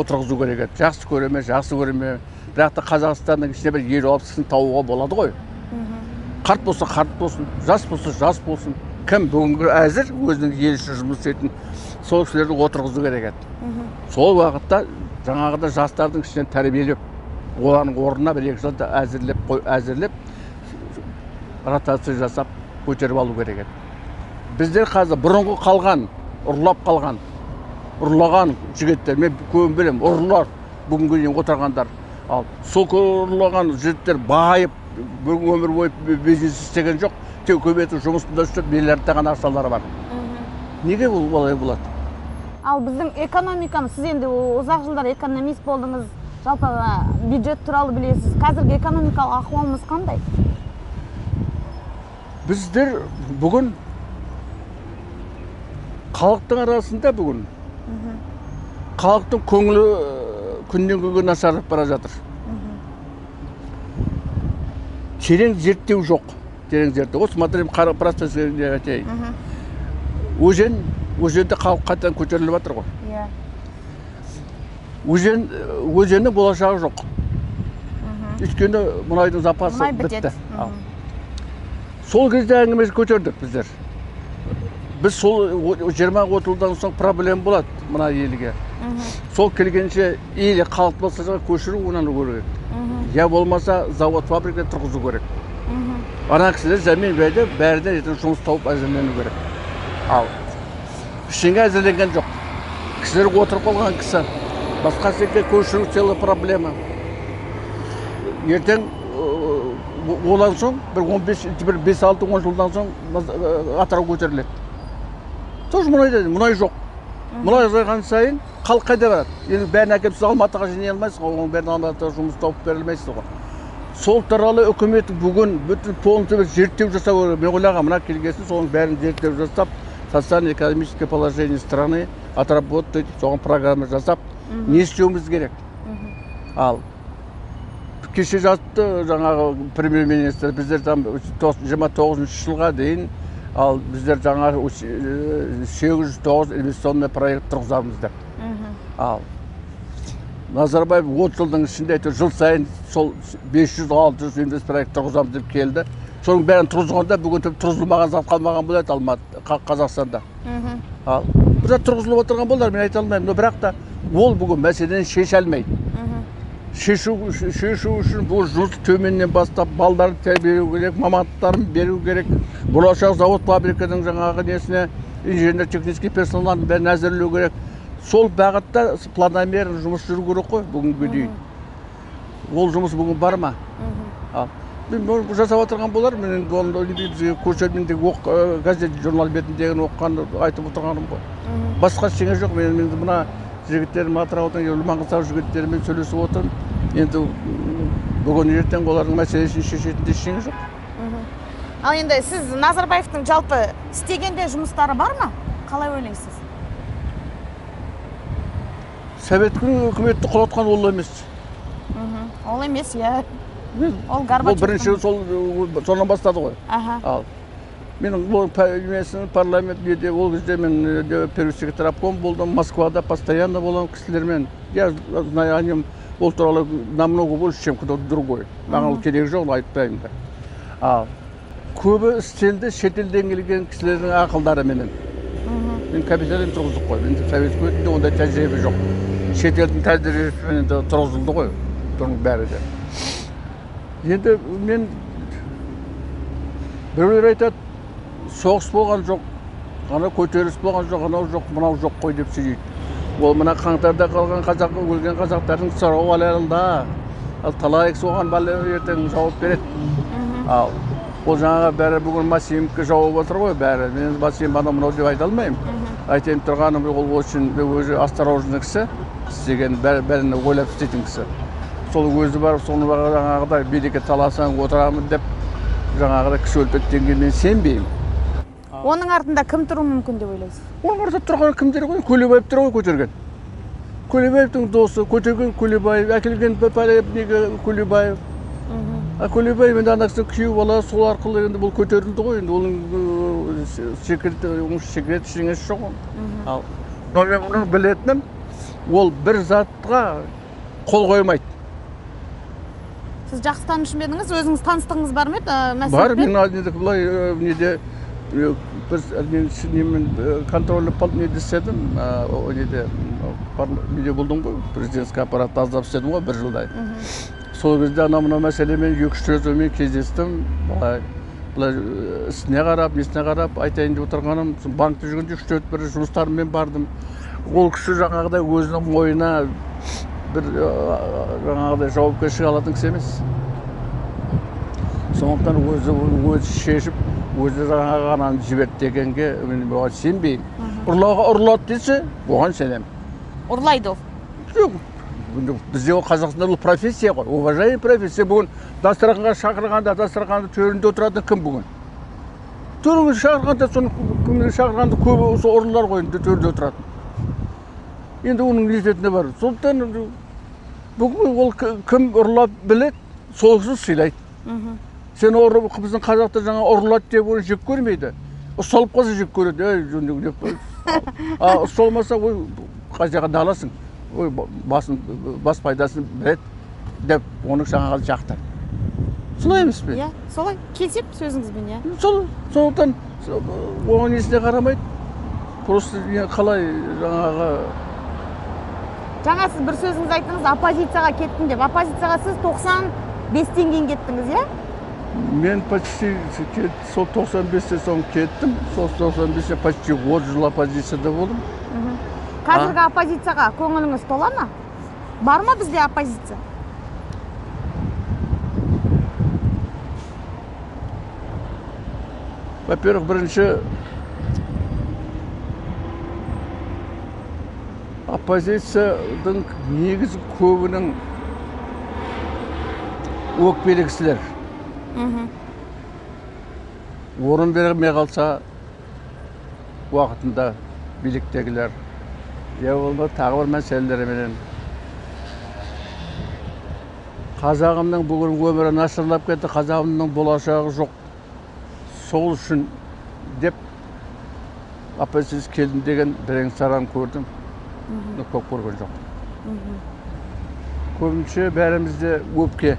отырғызу керек еді. Жақсы көреме, жақсы көреме. Бірақ та Қазақстанның ішінде бір 50-60-сын тауға болады ғой. Қарт болса қарт болсын, жас болса жас болсын. Кім бүгінгі әзір өзінің ел үшін жұмыс істейтін сол кісілерді отырғызу керек еді. Сол уақытта жаңағыда жастардың ішінен тәрбиелеп, олардың орнына бір 2 жылда әзірлеп, ротация жасап көтеріп алу керек еді. Біздер қазір бұрынғы қалған, ұрлаған жігіттер, мен көбін білем, ұрлар бүгінгі дейін отырғандар. Ал сол ұрлаған жігіттер байып, бүгін өмір бойы бизнес істеген жоқ, тек көбейтіп жұмысында істеп миллиардтаған ақшалары бар. Неге бұл олай болады?
Ал біздің экономикамыз, сіз енді ұзақ жылдар экономист болдыңыз, жалпы бюджет туралы білесіз. Қазіргі экономикалық ахуалымыз қандай?
Біздер бүгін халықтың арасында бүгін халықтың көңілі күннен күнге нашарып бара жатыр. Терең зерттеу жоқ. Терең зерттеу. Вот смотрим, процесске айтайын. Өзенде халық қайтадан көтеріліп жатыр ғой. Өзеннің болашағы жоқ. Өйткені мұнайдың запасы бітті. Сол кезде әңгімесі көтердік біздер. Біз сол 20-30 жылдан соң проблема болады мына елге. Сол келгенше елі халық болса көшіру онан көру керек. Я болмаса завод, фабрика тұрғызу керек. Ана кісілер зәмен бәйді бәріне ертең жұмыс тауып әзірлену керек. Ал ештеңе әзірленген жоқ. Кісілер отырып қалған кісі. Басқа секте көшіру целая проблема. Ертең одан соң бір 5-6-10 жылдан соң Атырау көтеріледі. Тоже мұнай жоқ. Мұнай жойған сайын халық қайда барады? Енді бәрін әкеліп сіз Алматыға жинай алмайсыз ғой, оның бәрін Алматыға жұмыс тауып берілмейсіз ғой. Сол туралы үкімет бүгін bütün полностью зерттеу жасау керек. Мен ойлағам, мына келгесін соның бәрін зерттеу жасап, социально-экономическое положение страны отработать, соған программа жасап, не істеуіміз керек? Ал кеше жатты жаңағы премьер-министр, біздер там 29 жылға дейін ал біздер жаңағы 809 инвестиционный проект тұрғызамыз деп. Ал Назарбаев 30 жылдың ішінде жыл сайын сол 500-600 инвестиционный проект тұрғызамыз деп келді. Соның бәрін тұрғызғанда бүгін тұрғызылмаған зат қалмаған болады Қазақстанда. Ал бұда тұрғызылып отырған болар, мен айта алмаймын, бірақ та ол бүгін мәселені шеше алмайды. Шешу үшін бұл жұмыс төменнен бастап балдарын тәрбиелеу керек, мамандықтарын беру керек. Болашақ завод фабриканың жаңағы несіне инженер технический персоналын бәрін әзірлеу керек. Сол бағытта планомерно жұмыс жүру керек қой бүгінгі дейін. Ол жұмыс бүгін бар ма? Мен жасап отырған болар, мен көрсетмендегі газет журнал бетіндегі оққан айтып отырғаным ғой. Басқа ештеңе жоқ. Мен мына жігіттерім Атыраудан Маңғыстау жігіттерімен сөйлесіп отырмын. Енді бүгін ертең олардың мәселесін шешетін ештеңе жоқ.
Ал енді сіз Назарбаевтың жалпы істегенде жұмыстары бар ма? Қалай ойлайсыз?
Советтің үкіметті құлатқан ол емес.
Ол емес, иә. Ол Горбачев.
Ол бірінші сонан бастады ғой. Ал менің парламентте ол кезде мен первый секретарь обком болдым, Москвада постоянно болам кісілермен. Я знаю о нем, ол туралы намного больше, чем кто-то другой. Маған ол керек жоқ, айтпаймын да. Ал көбі істелді шетелден келген кісілердің ақылдары менен. Мен капиталин тұрғыздық қой, мен совет өкіметінде ондай тәжірибе жоқ. Шетелдің тәжірибесімен тұрғызылды ғой, бұның бәрі де. Енді мен біреулер айтады, соғыс болған жоқ, ана көтеріліс болған жоқ, анау жоқ, мынау жоқ қой деп сөйлейді. Ол мына қаңтарда қалған өлген қазақтардың сұрауы аларында. Ал талайық соған бәле ертең жауап береді. Ал ол жаңағы бәрі бүгін Масимовке жауап отыр ғой бәрі. Мен Масимов ана мынау деп айта алмаймын. Айтайын тұрғаным ол үшін өзі осторожный кісі, істеген бәрін ойлап істейтін кісі. Сол өзі барып соны жаңағыдай билікке таласаң отырамын деп жаңағыдай кісі өлтірді дегенге мен сенбеймін.
Оның артында кім тұруы мүмкін деп ойлайсыз?
Оның артында тұрған кімдер ғой? Көлебаев тұр ғой көтерген. Көлебаевтың досы, көтерген Көлебаев, әкелген Көлебаев. Көлебаев енді ана кісі күйеу бала, сол арқылы енді бұл көтерілді ғой. Енді оның секрет ештеңесі жоқ. Ал мен мұны білетінім, ол бір затқа қол қоймайды.
Сіз жақсы таныш ма едіңіз? Өзіңіз таныстығыңыз бар ма еді?
Бар, мен алдында былай неде біз мен контрольный пункт неде істедім, неде болдым ғой, президентский аппаратты аздап істедім ғой, 1 жылдай. Сол кезде мына мәселемен 2-3 рет кездестім. Былай ісіне қарап, несіне қарап, айтайын деп отырғаным, банкте жүргенде 3-4 бір жұмыстарыммен бардым. Ол кісі жаңағыдай өзінің мойнына бір жаңағыдай жауапкершілік алатын кісі емес. Сондықтан өзі шешіп, өзі жаңағы ананы жіберді дегенге мен оған сенбеймін. Ұрлауға ұрлады десе, оған сенемін.
Ұрлайды ол?
Жоқ. Бізде ол Қазақстанда ол профессия ғой, уважаемый профессия. Бүгін дастарханға шақырғанда, дастарханның төрінде отыратын кім бүгін? Төрінде шақырғанда, соны шақырғанда көбі осы ұрылар ғой, төрінде отыратын. Енді оның нететіне бар. Сондықтан бүгін ол кім ұрлап білет, сол кісі сыйлайды. Сен біздің қазақта жаңа ұрлады деп оны жек көрмейді. Ұсталып қалса жек көреді. Ұсталмаса, қай жағында аласың. Бас пайдасын білет деп оның жаңағы жақтар. Солай емес пе?
Солай, келсеп сөзіңізбен,
сондықтан оған несіне қарамайды. Просто қалай жаңағы...
Жаңа сіз бір сөзіңіз айттыңыз, оппозицияға кеттім деп. Оппозицияға сіз 95-тен кейін кеттіңіз, е?
Мен почти сол 95-те соң кеттім. Сол 95-те почти 30 жыл оппозицияда болдым.
Қазіргі оппозицияға көңіліңіз тола ма? Бар ма бізде оппозиция?
Во-первых, бірінші оппозицияның негізі көбінің өкпелі кісілер. Орын бермей қалса уақытында биліктегілер. Я болма тағы бір мәселелеріменен. Қазағымның бүгін өмірі нашарлап кетті, қазағымның болашағы жоқ. Сол үшін деп оппозиция келдім деген бірең саран көрдім. Көп көрген жоқ. Көбінше бәрімізде өпке.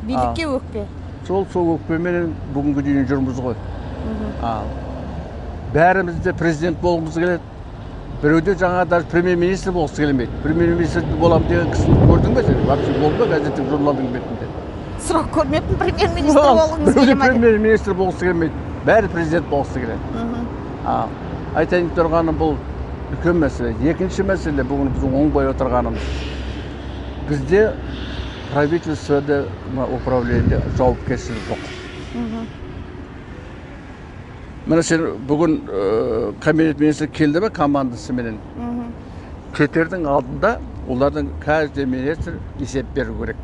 Билікке өкпе.
Сол өкпемен бүгінгі дейін жүрміз ғой. Бәрімізде президент болғымыз келеді. Біреуде жаңа даже премьер-министр болғысы келмейді. Премьер-министр болам деген кісіні көрдің бе сен? Вообще болды ма газеттің журналдың бетінде?
Сұрақ көрмеппін, премьер-министр болғыңыз келмейді.
Біреуде премьер-министр болғысы келмейді. Бәрі президент болғысы келеді. Айтайын тұрғаным бұл үлкен мәселе. Екінші мәселе бүгін біздің оңбай отырғанымыз. Бізде правительствода управлениеде жауапкершілік жоқ. Мына сен бүгін кабинет министр келді ме командасыменен? Кетердің алдында олардың каждый министр есеп беру керек.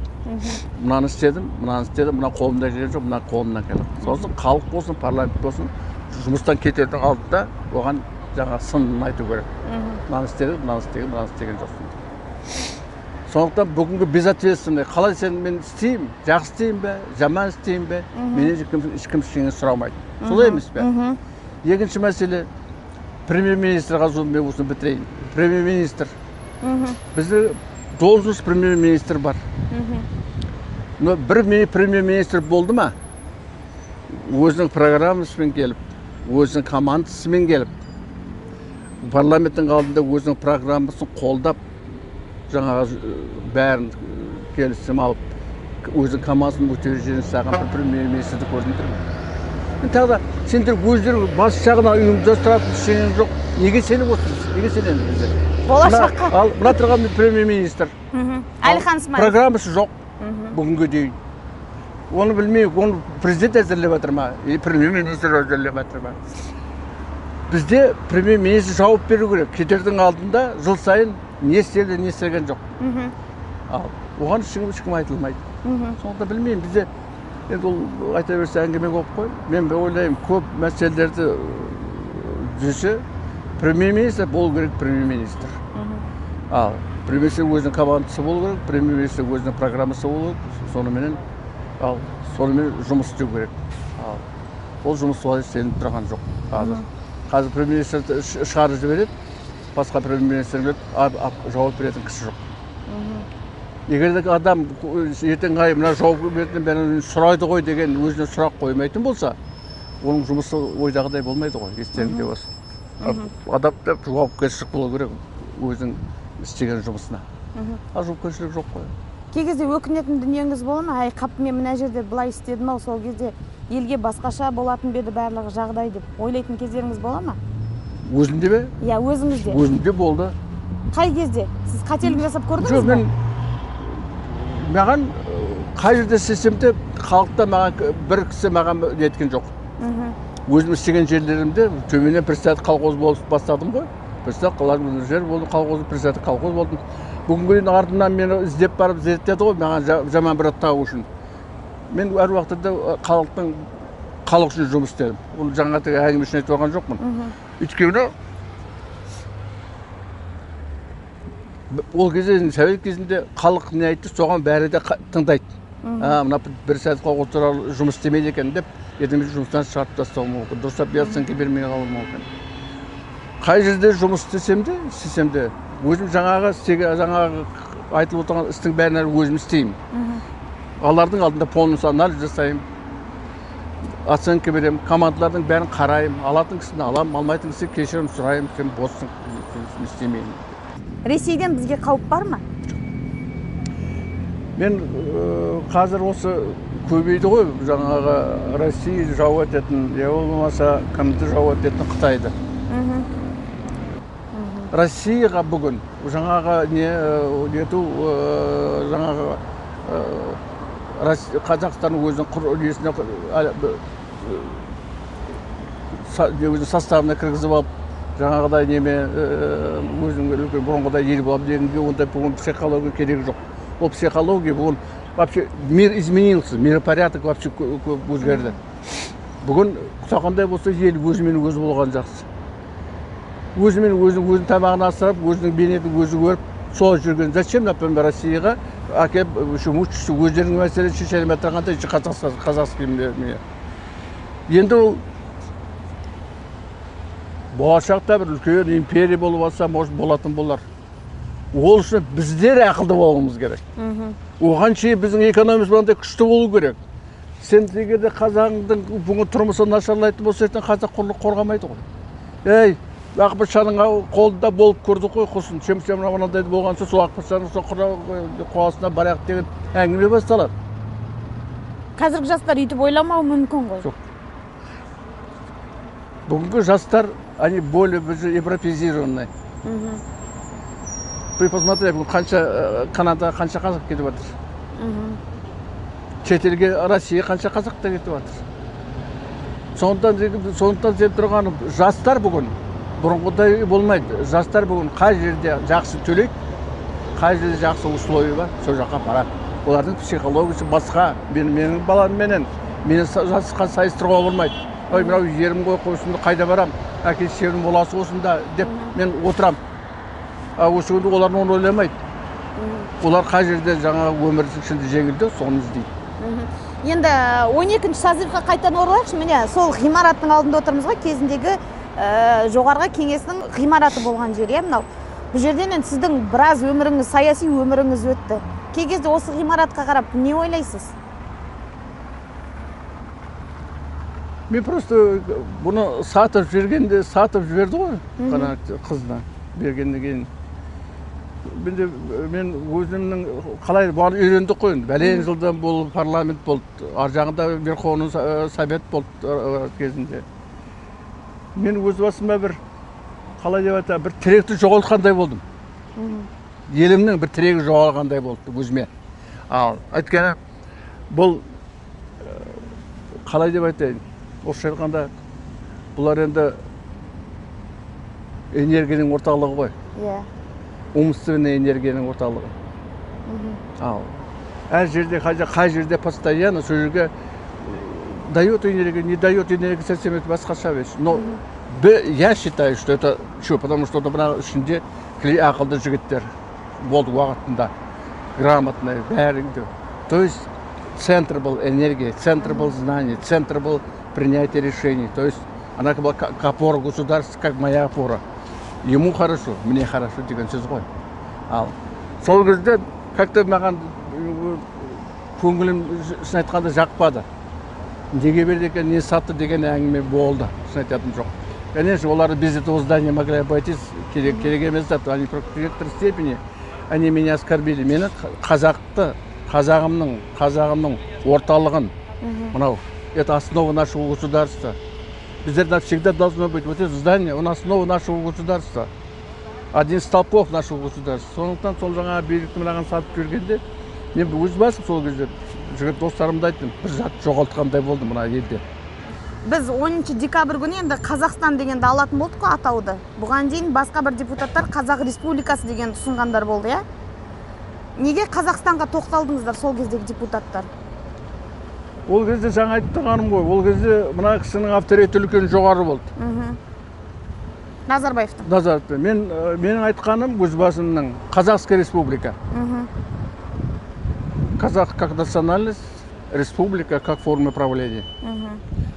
Мынаны істедім, мына қолымда келген жоқ, мына қолымнан келді. Сосын халық болсын, парламент болсын, жұмыстан кетердің алдында оған жаңа сынын айту керек. Мынаны істеген жоқсың. Сондықтан бүгінгі безответственный, қалай сен мен істеймін, жақсы істеймін бе, жаман істеймін бе, менен ешкім ештеңе сұрамайды. Солай емес пе? Екінші мәселе, премьер-министрға мен осыны бітірейін. Премьер-министр. Бізде должность премьер-министр бар. Но бір премьер-министр болды ма? Өзінің программасымен келіп, өзінің командасымен келіп, парламенттің алдында өзінің программасын қолдап, жаңағы бәрін келісім алып, өзінің командасын өтежені саған бір премьер-министрді көрдіңдер ме? Тағы да, сендер өздері бас жағына ұйымдастыратын ештеңе жоқ. Неге сеніп отырсыз? Неге сенеміз біздер?
Болашаққа.
Ал мына тұрған премьер-министр.
Әлихан Смайылов.
Программасы жоқ бүгінге дейін. Оны білмейік, оны президент әзірлеп жатыр ма? Премьер-министр әзірлеп жатыр ма? Бізде премьер-министр жауап беру керек. Кетердің алдында жыл сайын не істеді, не істеген жоқ. Оған ешкім айтылмайды. Сондықтан білмеймін, бізде енді ол айта берсе әңгіме болып қой. Мен ойлаймын, көп мәселелерді жүрсе, премьер-министр болу керек, премьер-министр. Ал премьер-министр өзінің командасы болу керек, премьер-министр өзінің программасы болу керек, сонымен жұмыс істеу керек. Ол жұмыс солай істелініп тұрған жоқ қазір. Қазір премьер-министр шығарып жібереді, басқа премьер-министр жауап беретін кісі жоқ. егер де адам ертең ай мына жауап беретін бәрін сұрайды ғой деген өзіне сұрақ қоймайтын болса, оның жұмысы ойдағыдай болмайды ғой, естеріңде болсын. Адам жауапкершілік болу керек өзің істеген жұмысына. Ал жауапкершілік жоқ қой.
Кей кезде өкінетін дүниеңіз бола ма? Ай, қап мен мына жерде былай істедім ау, сол кезде елге басқаша болатын беді барлығы жағдай деп ойлайтын кездеріңіз бола ма?
Өзімде бе?
Иә, өзіңізде.
Өзімде болды.
Қай кезде? Сіз қателік жасап көрдіңіз
Жоқ,
бе?
маған қай жерде істесем де халықта маған бір кісі маған неткен жоқ. Өзім істеген жерлерімде төменнен председатель колхоз болып бастадым ғой. Председатель жер болдым, колхоз председатель колхоз болдым. Бүгінгі күні артымнан мені іздеп барып зерттеді ғой, маған жаман бір тау үшін. Мен әр уақытта халық үшін жұмыс істедім. Ол жаңа әңгіме үшін айтып отырған жоқпын. Өйткені ол кезде совет кезінде халық не айтты, соған бәрі де тыңдайды. Мына председатель колхоз туралы жұмыс істемейді екен деп, ертең жұмыстан шығарып тастауы мүмкін. Дұрыстап оценка бермей қалуы мүмкін. Қай жерде жұмыс істесем де, өзім жаңағы айтылып отырған істің бәрін өзім істеймін. Алардың алдында полный анализ жасаймын, оценка беремін, командалардың бәрін қараймын, алатын кісіні аламын, алмайтын кісі кешірім сұраймын, сен боссың, істемеймін.
Ресейден бізге қауіп бар ма?
Мен қазір осы көбейді ғой, жаңағы Россия жауап ететін, я болмаса кімді жауап ететін Қытайды. Россияға бүгін жаңағы жаңағы Қазақстанның өзінің составына кіргізіп алып, жаңағыдай өзінің бұрынғыдай ел болып дегенге ондай бүгін психология керегі жоқ. Ол психология бүгін вообще мир изменился, миропорядок вообще өзгерді. Бүгін қандай болса ел өзімен өзі болған жақсы. Өзімен өзінің тамағын асырап, өзінің бейнетін өзі көріп, сол жүрген. Зачем, например, Россияға әкеп өздерінің мәселені шеше алмай тұрғанда қазақстан. Енді ол болашақта бір үлкен империя болып алса, может болатын болар. Ол үшін біздер ақылды болуымыз керек. Оған шейін біздің экономимыз болғанда күшті болу керек. Сен егерде қазағыңдың бүгін тұрмысы нашарлайтын болса, ертең қазақ қорғамайды ғой. Ақпаршаның қолында болып көрді қой құсын. Шемсе мынандай болған соң, сол Ақпаршаның қоласына барақ деген әңгіме басталады.
Қазіргі жастар үйтіп ойламауы мүмкін ғой.
Жоқ. Бүгінгі жастар, они более европеизированные. Вы посмотрите, Канада қанша қазақ кетіп жатыр. Шетелге Россия қанша қазақ та кетіп жатыр. Сондықтан деп тұрған жастар бүгін бұрынғыдай болмайды. Жастар бүгін қай жерде жақсы төлейді, қай жерде жақсы условия бар, сол жаққа барады. Олардың психологиясы басқа. Менің баламменен мені жасқа сайыстыруға болмайды. Ой, мынау жерім ғой, қойсында қайда барам, әке шешемнің моласы осында деп мен отырам. Осы күнде олар оны ойламайды. Олар қай жерде жаңа өмір ішінде жеңілді, соны іздейді.
Енді 12-ші созывға қайтадан оралайықшы. Міне сол ғимараттың алдында отырмыз ғой, кезіндегі жоғарғы кеңестің ғимараты болған жер. Мынау бұл жерден сіздің біраз өміріңіз, саяси өміріңіз өтті. Кей кезде осы ғимаратқа қарап не ойлайсыз?
Мен просто бұны сатып жібергенде сатып жіберді ғой, қызына бергеннен кейін. Мен өзімнің қалай бар үйренді қойын. Бәлен жылдан болды, парламент болды, ар жағында Верховный Совет болды кезінде. Мен өз басыма бір, қалай деп айтам, бір тіректі жоғалтқандай болдым. Елімнің бір тірегі жоғалғандай болды өзіме. Ал өйткені бұл қалай деп айтайын, осы айтқанда бұлар енді энергияның орталығы ғой.
Иә.
Умственный энергияның орталығы. Ал әр жерде, қай жерде постоянно сол жерге дает энергию, не дает энергию, совсем это басқаша вещь. Но я считаю, что это что, потому что мына ішінде ақылды жігіттер болды уақытында, грамотный, бәріңді. То есть центр был энергии, центр был знаний, центр был принятия решений. То есть она была как опора государства, как моя опора. Ему хорошо, мне хорошо деген сөз ғой. Ал сол кезде как-то маған көңілім шын айтқанда жақпады. Неге берді екен, не сатты деген әңгіме болды, шын айтатым жоқ. Конечно, олар без этого здания могли обойтись, керек емес заты, они в некоторой степени, они меня оскорбили. Мені қазағымның орталығын, мынау, это основа нашего государства. Біздер всегда должно быть, вот это здание, он основа нашего государства. Один из столпов нашего государства. Сондықтан сол жаңа билікті мынаған сатып жүргенде, мен өз басым сол кезде жігіт достарымды айттым, бір зат жоғалтқандай болды мына елде.
Біз 10 декабрь күні енді Қазақстан дегенді алатын болдық қой атауды. Бұған дейін басқа бір депутаттар Қазақ Республикасы дегенді ұсынғандар болды, иә? Неге Қазақстанға тоқталдыңыздар сол кездегі депутаттар?
Ол кезде жаңа айтып тұрғаным ғой, ол кезде мына кісінің авторитеті үлкен жоғары болды.
Назарбаевтың.
Назарбаев. Менің айтқаным өз басымның Қазақская республика. Казах как национальность, республика как форма правления.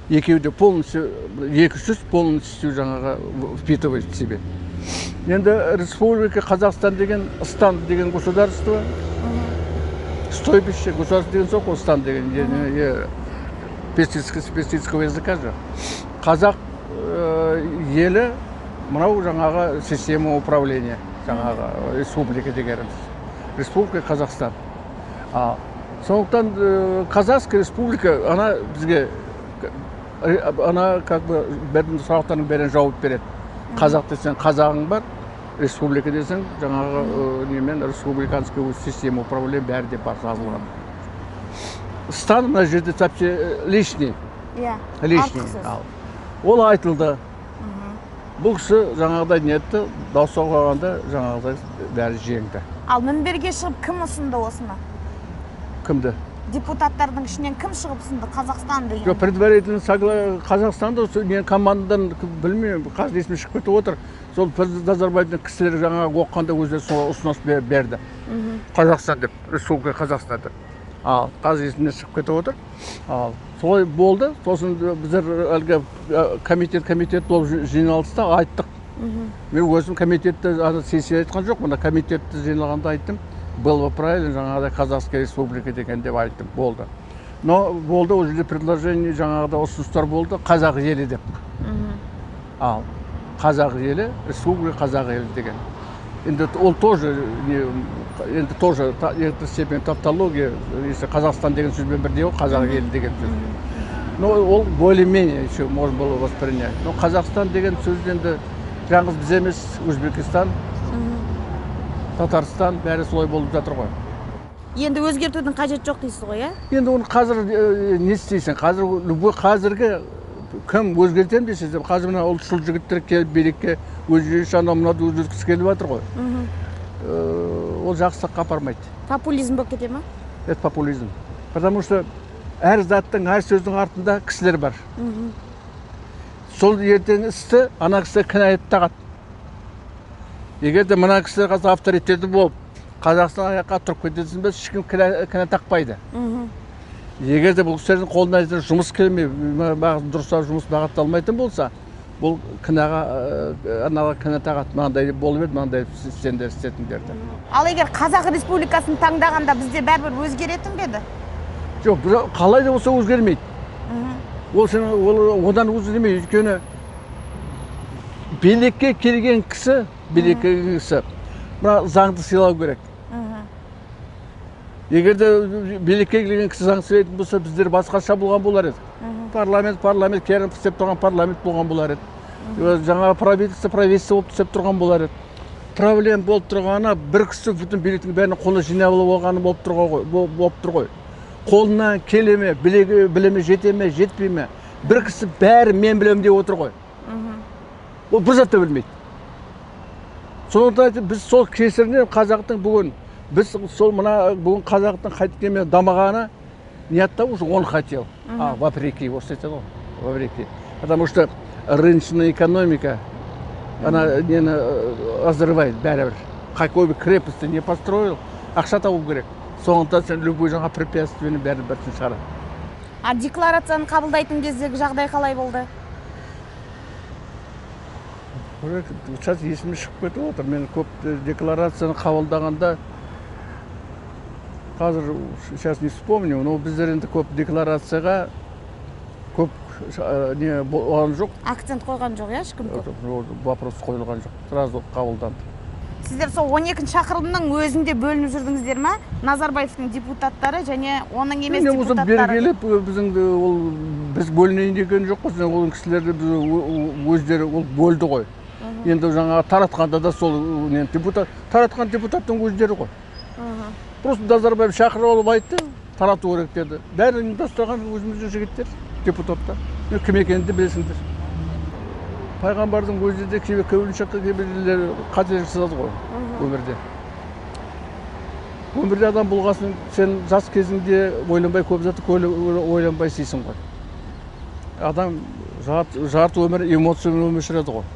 Екеуі де полностью, екі полностью жаңаға впитывает в себе. Енді республика Қазақстан деген, стан деген государство, стойбище, государство деген соқ, стан деген, персидского языка же. Қазақ елі, мынау жаңаға система управления, жаңаға республика дегеніміз. Республика Қазақстан. Сондықтан Казахская республика, она бізге, она как бы бердің сұрақтардың бәрін жауап береді. Қазақ десең қазағың бар, республика десең жаңағы немен республиканская система управления бәрі де бар жазылған. Стан мына жерде вообще лишний. Лишний. Ол айтылды. Бұл кісі жаңағыдай нетті, дауыс соғғанда жаңағыдай бәрі жеңді.
Ал мінберге шығып кім ұсынды осыны?
Кімді?
Депутаттардың ішінен кім шығып ұсынды Қазақстан деген?
Жоқ, предварительно Қазақстанда командадан білмеймін, қазір есіме шығып кетіп отыр. Сол Назарбаевтың кісілері жаңағы оққанда өздері сол ұсыныс берді. Қазақстан деп, Республика Қазақстан деп. Қазір есімде шығып кетіп отыр. Солай болды. Сосын біздер әлгі комитет болып жиналыста айттық. Мен өзім комитетті сессия айтқан жоқ, мұнда комитетті жиналғанда айттым. Было бы правильно, жаңағыдай Казахская республика деген деп айттым, болды. Но болды, ол жерде предложение, жаңағыда ұсыныстар болды, қазақ елі деп. Қазақ елі, республика қазақ елі деген. Енді ол тоже, енді тоже, это степень тавтология, если Қазақстан деген сөзбен бірдей ол, қазақ елі деген сөз. Но ол более-менее еще можно было воспринять. Но Қазақстан деген сөз енді жаңыз біз емес, Өзбекистан, Татарстан бәрі солай болып жатыр ғой.
Енді өзгертудің қажет жоқ дейсіз ғой, иә?
Енді оны қазір не істейсің? Қазіргі кім өзгертем дейсіз? Қазір мына ұлтшыл жігіттер келіп билікке өзгеріш анау мынау өзгерткісі келіп жатыр ғой. Ол жақсылыққа апармайды.
Популизм болып кете ма?
Это популизм. Потому что әр заттың, әр сөздің артында кісілер бар. Сол ертең істі ана кісі кінәйт тағады. Егер де мына кісілер қазір авторитеті болып, Қазақстан аяққа тұрып кететін біз, ешкім кінә тақпайды. Егер де бұл кісілердің қолына жұмыс келмей, дұрыс жұмыс бағытталмайтын болса, бұл кінәға кінә тағады. Мынандай болып еді, мынандай сендер істетіңдерді.
Ал егер Қазақ Республикасын таңдағанда бізде бәрібір өзгеретін бе еді?
Жоқ, қалай да болса өзгермейді. Одан өзгермейді, өйткені билікке келген кісі, мына заңды сыйлау керек. Егер де билікке келген кісі заң сыйлайтын болса, біздер басқаша болған болар еді. Парламент керін істеп тұрған парламент болған болар еді. Жаңағы правительство болып істеп тұрған болар еді. Проблем болып тұрғаны бір кісі бүтін биліктің бәріне қолы жинап болғаны болып тұр ғой. Қолынан келе ме, білеме, жете ме, жетпей ме, бір кісі бәрі мен білем деп отыр ғой. Ол бір затты білмейді. Сондықтан біз сол кесірінен қазақтың бүгін қазақтың қайткен дамағаны не от того, что он хотел, а вопреки, вот это вопреки. Потому что рыночная экономика, она разрывает бәрібір. Какой бы крепости не построил, ақша табу керек. Сондықтан сен любой жаңа препятствиені бәрібір шығарады.
А декларацияны қабылдайтын кездегі жағдай қалай болды?
Сейчас есіме шығып кетіп отыр. Мен көп декларацияны қабылдағанда қазір сейчас не вспомню, но біздер енді көп декларацияға көп не болған жоқ.
Акцент қойған жоқ, ешкім көп.
Вопрос қойылған жоқ. Сразу қабылданды.
Сіздер сол 12 шақырылымның өзінде бөлініп жүрдіңіздер ме? Назарбаевтың депутаттары және оның емес депутаттары.
Бергелеп біздің ол біз бөлінейін деген жоқпыз. Ол кісілерді өздері ол бөлді ғой. Енді жаңағы таратқанда да сол депутат таратқан депутаттың өздері ғой. Просто Назарбаев шақырып алып айтты, тарату керек деді. Бәрін ұйымдастырған өзіміздің жігіттер, депутаттар. Кім екенін де білесіңдер. Пайғамбардың өзі де кейбіреулер қате жасады ғой өмірде. Өмірде адам болғасын, сен жас кезіңде ойланбай, көп заты ойланбай сейсің ғой. Адам жарты өмір эмоциямен өмір сүреді ғой.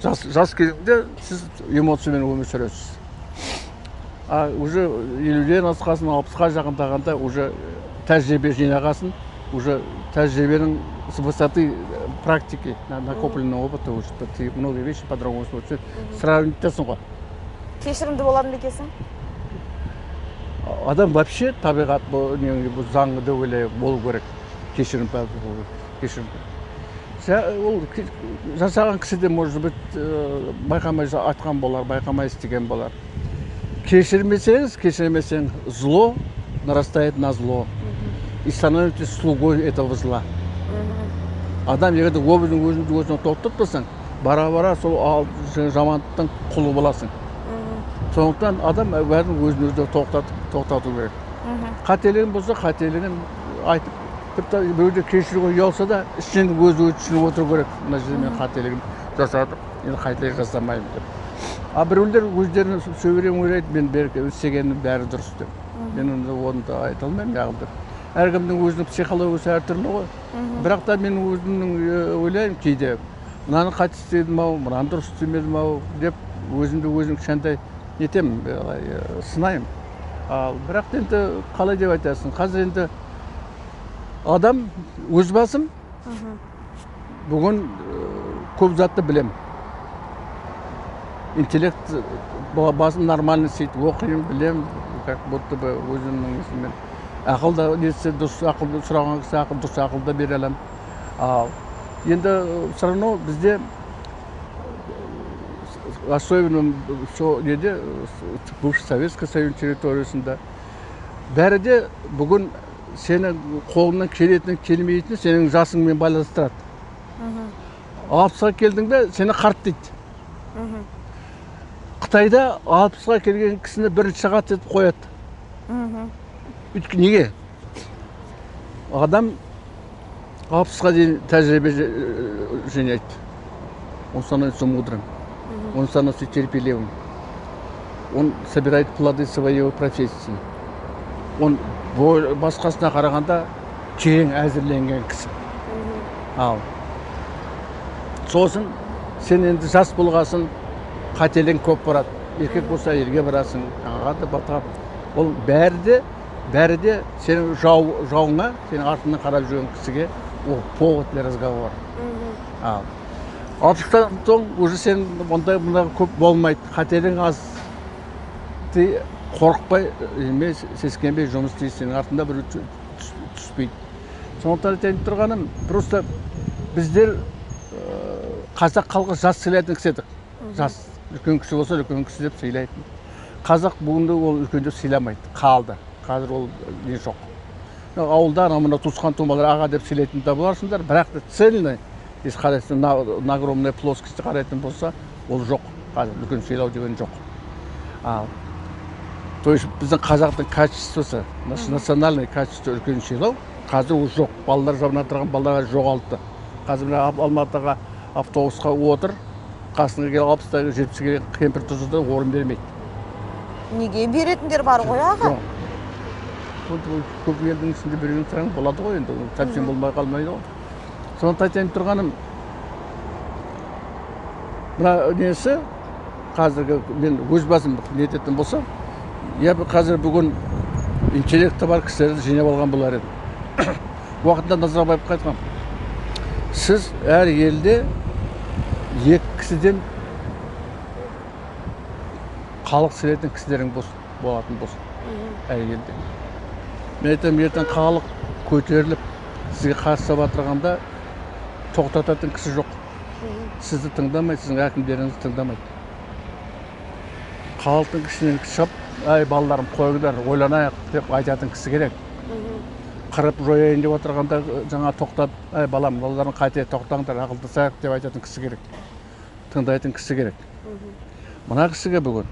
Жас кезіңде сіз эмоциямен өмір сүресіз. Уже 50-ден асқасын, 60-ға жақындағанда уже тәжірибе жинағасын, уже тәжірибенің с высоты практики, накопленного опыта, уже ты многие вещи по-другому смотришь, сравнитесің ғой.
Кешірімді болатын бекесің?
Адам вообще табиғат бұл заңы да ойлай болу керек. Кешірім. Ол жасаған кісі де, может быть, байқамай айтқан болар, байқамай істеген болар. Кешірмесең, зло нарастает на зло. И становитесь слугой этого зла. Адам егерде өзін тоқтатпасаң, бара-бара сол жамандықтың құлы боласың. Сондықтан адам бәрін өзін-өзі тоқтату керек. Қателігін болса, қателігін айтып, тіпті біреуде кешіруге ұялса да, ішінен өзі түсініп отыру керек. Мына жерде мен қателігім жасадым, енді қателік жасамаймын деп. Біреулер өздерін сөбірен ойлайды, мен істегенім бәрі дұрыс деп. Мен оны да айта алмаймын, яғында. Әркімнің өзінің психологиясы әртүрлі ғой. Бірақ та мен өзімнің ойлаймын кейде, мынаны қате істедім-ау, мынаны дұрыс істемедім-ау деп өзім кішкентай нетемін, сынаймын. Бірақ енді қалай деп айтасың? Қазір енді адам өз басым бүгін көп затты білем. Интеллект басым нормально сөйтіп оқимын, білем, как будто бы өзімнің несімен. Ақылда несі дұрыс ақылды сұраған кісі дұрыс ақылда бере аламын. Енді все равно бізде особенно неде бывший Советский Союз территориясында бәрі де бүгін сенің қолыңнан келетіні келмейтіні сенің жасыңмен байланыстырады. 60-ға келдің бе сені қарт дейді. Қытайда 60-ға келген кісіні бірінші сағат етіп қояды. Неге? Адам 60-ға дейін тәжірибе жинайды. Он становится мудрым, он становится терпеливым, он собирает плоды своей профессии. Он басқасына қарағанда кең әзірленген кісі. Сосын сен енді жас болғасын, қателігің көп барады. Еркек болса ерге барасың, ағады батап. Ол бәрі де сенің жауыңа, сенің артынан қарап жүрген кісіге ол повод для разговора. 60-тан соң уже сен ондай көп болмайды, қателігің аз. Ты қорықпай, сескенбей жұмыс істейсің, сенің артында бір түспейді. Сондықтан айтайын тұрғаным, просто біздер қазақ халқы жас сыйлайтын кісі едік. Жас, үлкен кісі болса, үлкен кісі деп сыйлайтын. Қазақ бүгінде ол үлкендер сыйламайды, қалды. Қазір ол не жоқ. Ауылда мына туысқан тумалар аға деп сыйлайтын да боларсыңдар, бірақ та цельный, если қарайсың, на огромной плоскости қарайтын болса, ол жоқ. Қазір үлкен сыйлау деген жоқ. То есть біздің қазақтың качествосы, национальный качество үлкен сыйлау, қазір ол жоқ. Балалар жағынан тұрған балаларға жоғалды. Қазір мына Алматыға автобусқа отыр, қасына келіп 60-ға 70-ге кемпір тұзыда орын бермейді.
Неге беретіндер бар ғой аға?
Көп елдің ішінде берген сұрағын болады ғой, енді совсем болмай қалмайды ғой. Соны айтайын тұрғаным, мына несі, қазіргі мен өз басым нететін болсам, я қазір бүгін интеллекті бар кісілерді жинап алған болар едім. Уақытында Назарбаевқа айтқам, сіз әр елде екі кісіден халық сыйлайтын кісілерің болсын. болатын болсын әйелде. Мен айтамын, ертең халық көтеріліп сізге қарсы жатырғанда тоқтататын кісі жоқ. Сізді тыңдамайды, сіздің әкімдеріңізді тыңдамайды. Халықтың ішінен шығып, ай балаларым қойыңдар, ойланайық деп айтатын кісі керек. Қырып жояйын деп отырғанда жаңа тоқтап, ай балам, балаларың қате, тоқтаңдар, ақылдасайық деп айтатын кісі керек. Тыңдайтын кісі керек. Мына кісіге бүгін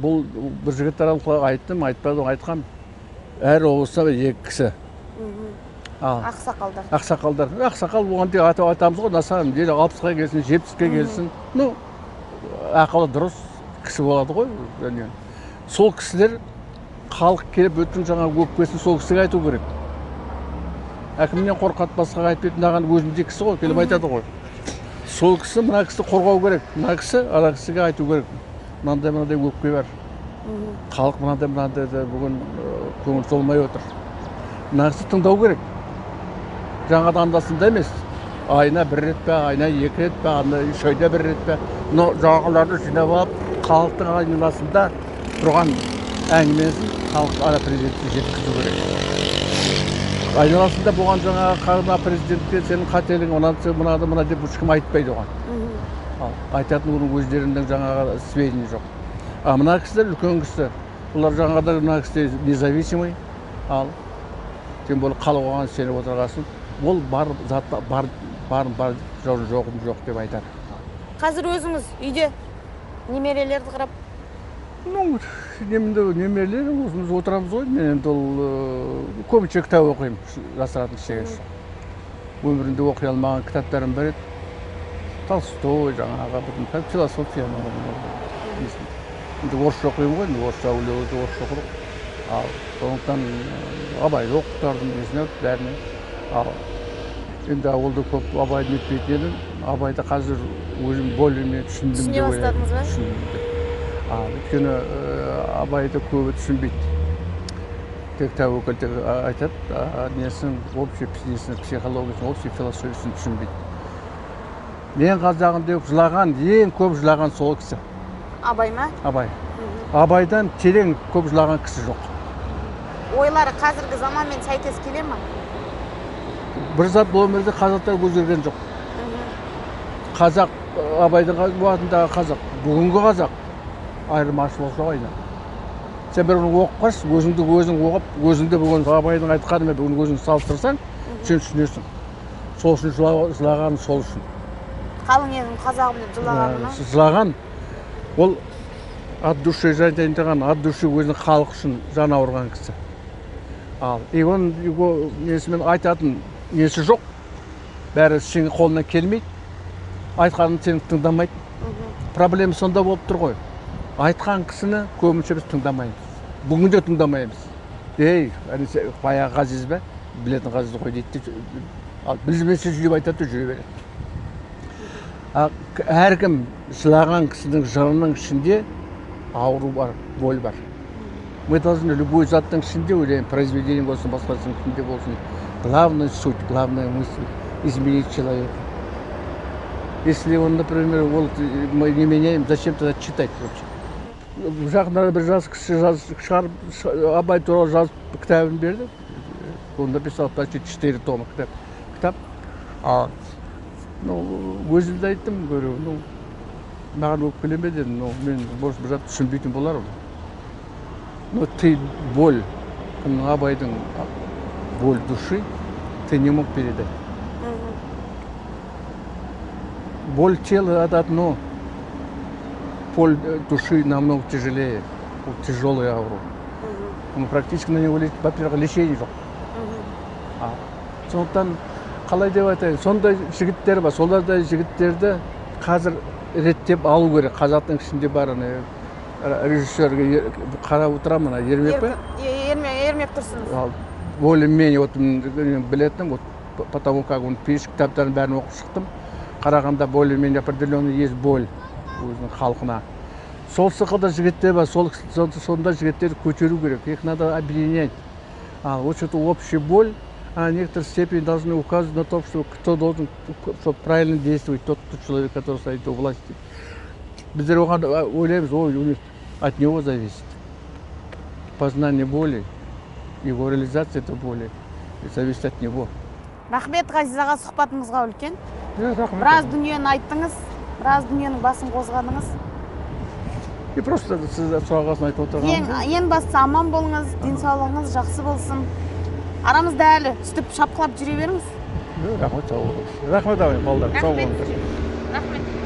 бұл бір жігіттер айттым, айтпадым, айтқам. Әр облыста екі кісі.
Ақсақалдар.
Ақсақал болған деп айтамыз ғой, насам, 60-ға келсін, 70-ге келсін. Ну, ақылы дұрыс кісі болады ғой. Сол кісілер халық келіп өттің жаңа өкпесін сол кісіге айту керек. Әкімнен қорқат басқаға айтпайды, мынаған өзінде кісі ғой, келіп айтады ғой. Сол кісі мына кісі қорғау керек. Мына кісі ана кісіге айту керек. Мынандай өкпе бар. Халық мынандай бүгін көңіл толмай отыр. Мына кісі тыңдау керек. Жаңадан андасында емес. Айына бір рет пе, айына екі рет пе, үш айда бір рет пе. Жаңағыларды жинап алып, халықтың айналасында тұрған әңгімесін халық ана президентке жеткізу керек. Айналасында болған жаңағы президентке сенің қателігің мына деп ешкім айтпайды оған. Айтатын оның өздерінің жаңағы сведения жоқ. Мына кісілер үлкен кісі. Бұлар жаңағыда мына кісі независимый. Ал тем более халық оған сеніп отырғасын. Ол бар жоғым жоқ деп айтады.
Қазір өзіңіз үйде немерелерді қарап?
Немерелер өзіміз отырамыз ғой. Мен енді ол көбінше кітап оқимын, жасыратын шегесі. Өмірінде оқи алмаған кітаптарым бар еді. Толстой, жаңағы философия. Енді орысша оқимын ғой, орысша өлеңді орысша оқыдық. Ал сондықтан абайды оқытардым, несіне бәріне. Ал енді ауылда көп абайды өтпейтін едім. Абайды қазір өзім более-менее түсіндім деп ойлаймын.
Түсіне бастадыңыз ба?
Өйткені абайды көбі түсінбейді. Тек тәуекел айтады, несін, общий психологиясын, общий философиясын түсінбейді. Мен қазағым деп жылаған, ең көп жылаған сол кісі.
Абай ма?
Абай. Абайдан терең көп жылаған кісі жоқ.
Ойлары қазіргі заманмен сәйкес келе ма?
Бір зат бұл өмірде қазақтар өзгерген жоқ. Қазақ, Абайдың уақытындағы қазақ, бүгінгі қазақ айырмашылық жоқ айна. Сен бір оқып қарсы, өзіңді өзің оқып, өзіңді бүгін Абайдың айтқанымен бүгін өзің салыстырсаң, сен түсінесің. Сол үшін жылағаны сол үшін.
Қалың едім қазағым деп жылағаны ма?
Жылаған, ол от души жайдайындаған, от души өзінің халық үшін жан ауырған кісі. Ал оның несімен айтатын несі жоқ, бәрі сенің қолынан келмейді, айтқанын сені тыңдамайды. Проблема сонда болып тұр ғой. Айтқан кісіні көбінше біз тыңдамаймыз. Бүгінде тыңдамаймыз. Баяғы ғазиз бе? Білетін ғазиз қой дейді. Білмесе жүріп айтады, жүре береді. Әркім жылаған кісінің жырының ішінде ауру бар, боль бар. Мы должны любой заттың ішінде, ойлаймын, произведение болсын, басқасының ішінде болсын, главная суть, главная мысль изменить человека. Если он, например, не меняем, зачем тогда читать вообще? Жақында бір жас кісі шығарып, Абай туралы жазып кітабын берді. Он написал почти 4 тома кітап. Өзімді айттым, маған өкпелеме дедім, мен бір зат түсінбейтін болармын. Ты боль, Абайдың боль души, ты не мог передать. Боль тела это одно, боль души намного тяжелее, тяжелый ауру. Практически на него, во-первых, лечение жоқ. Сондықтан қалай деп айтайын, сондай жігіттер бар, солардай жігіттерді қазір реттеп алу керек. Қазақтың ішінде бар, режиссерге қарап отырамын, Ермек пе?
Ермек Тұрсынов.
Более-менее білетінім, потому как он пишет, кітаптарын бәрін оқып шықтым. Қарағанда более-менее определенный есть боль өзінің халқына. Сол сықылда жігіттер бар, сонда жігіттерді көтеру керек. Их надо объединять. Вот что-то общая боль, а в некоторой степени должны указывать на то, что кто должен правильно действовать, тот человек, который стоит у власти. Біздер оған ойлаймыз, от него зависит. Познание боли, его реализация этой боли зависит от него.
Рахмет Ғазиз аға, сұхбатыңызға үлкен.
Рахмет.
Біраз дүниені айттыңыз, біраз дүниенің басын қозғадыңыз.
И просто сіз сұрағасын айтып отырғанымыз.
Ең бастысы аман болыңыз, денсаулығыңыз жақсы болсын. Арамызда әлі үстіп шапқылап жүре беріңіз.
Рахмет, сау болыңыз. Рахмет ағайын, балдар, сау болыңыздар.
Рахмет.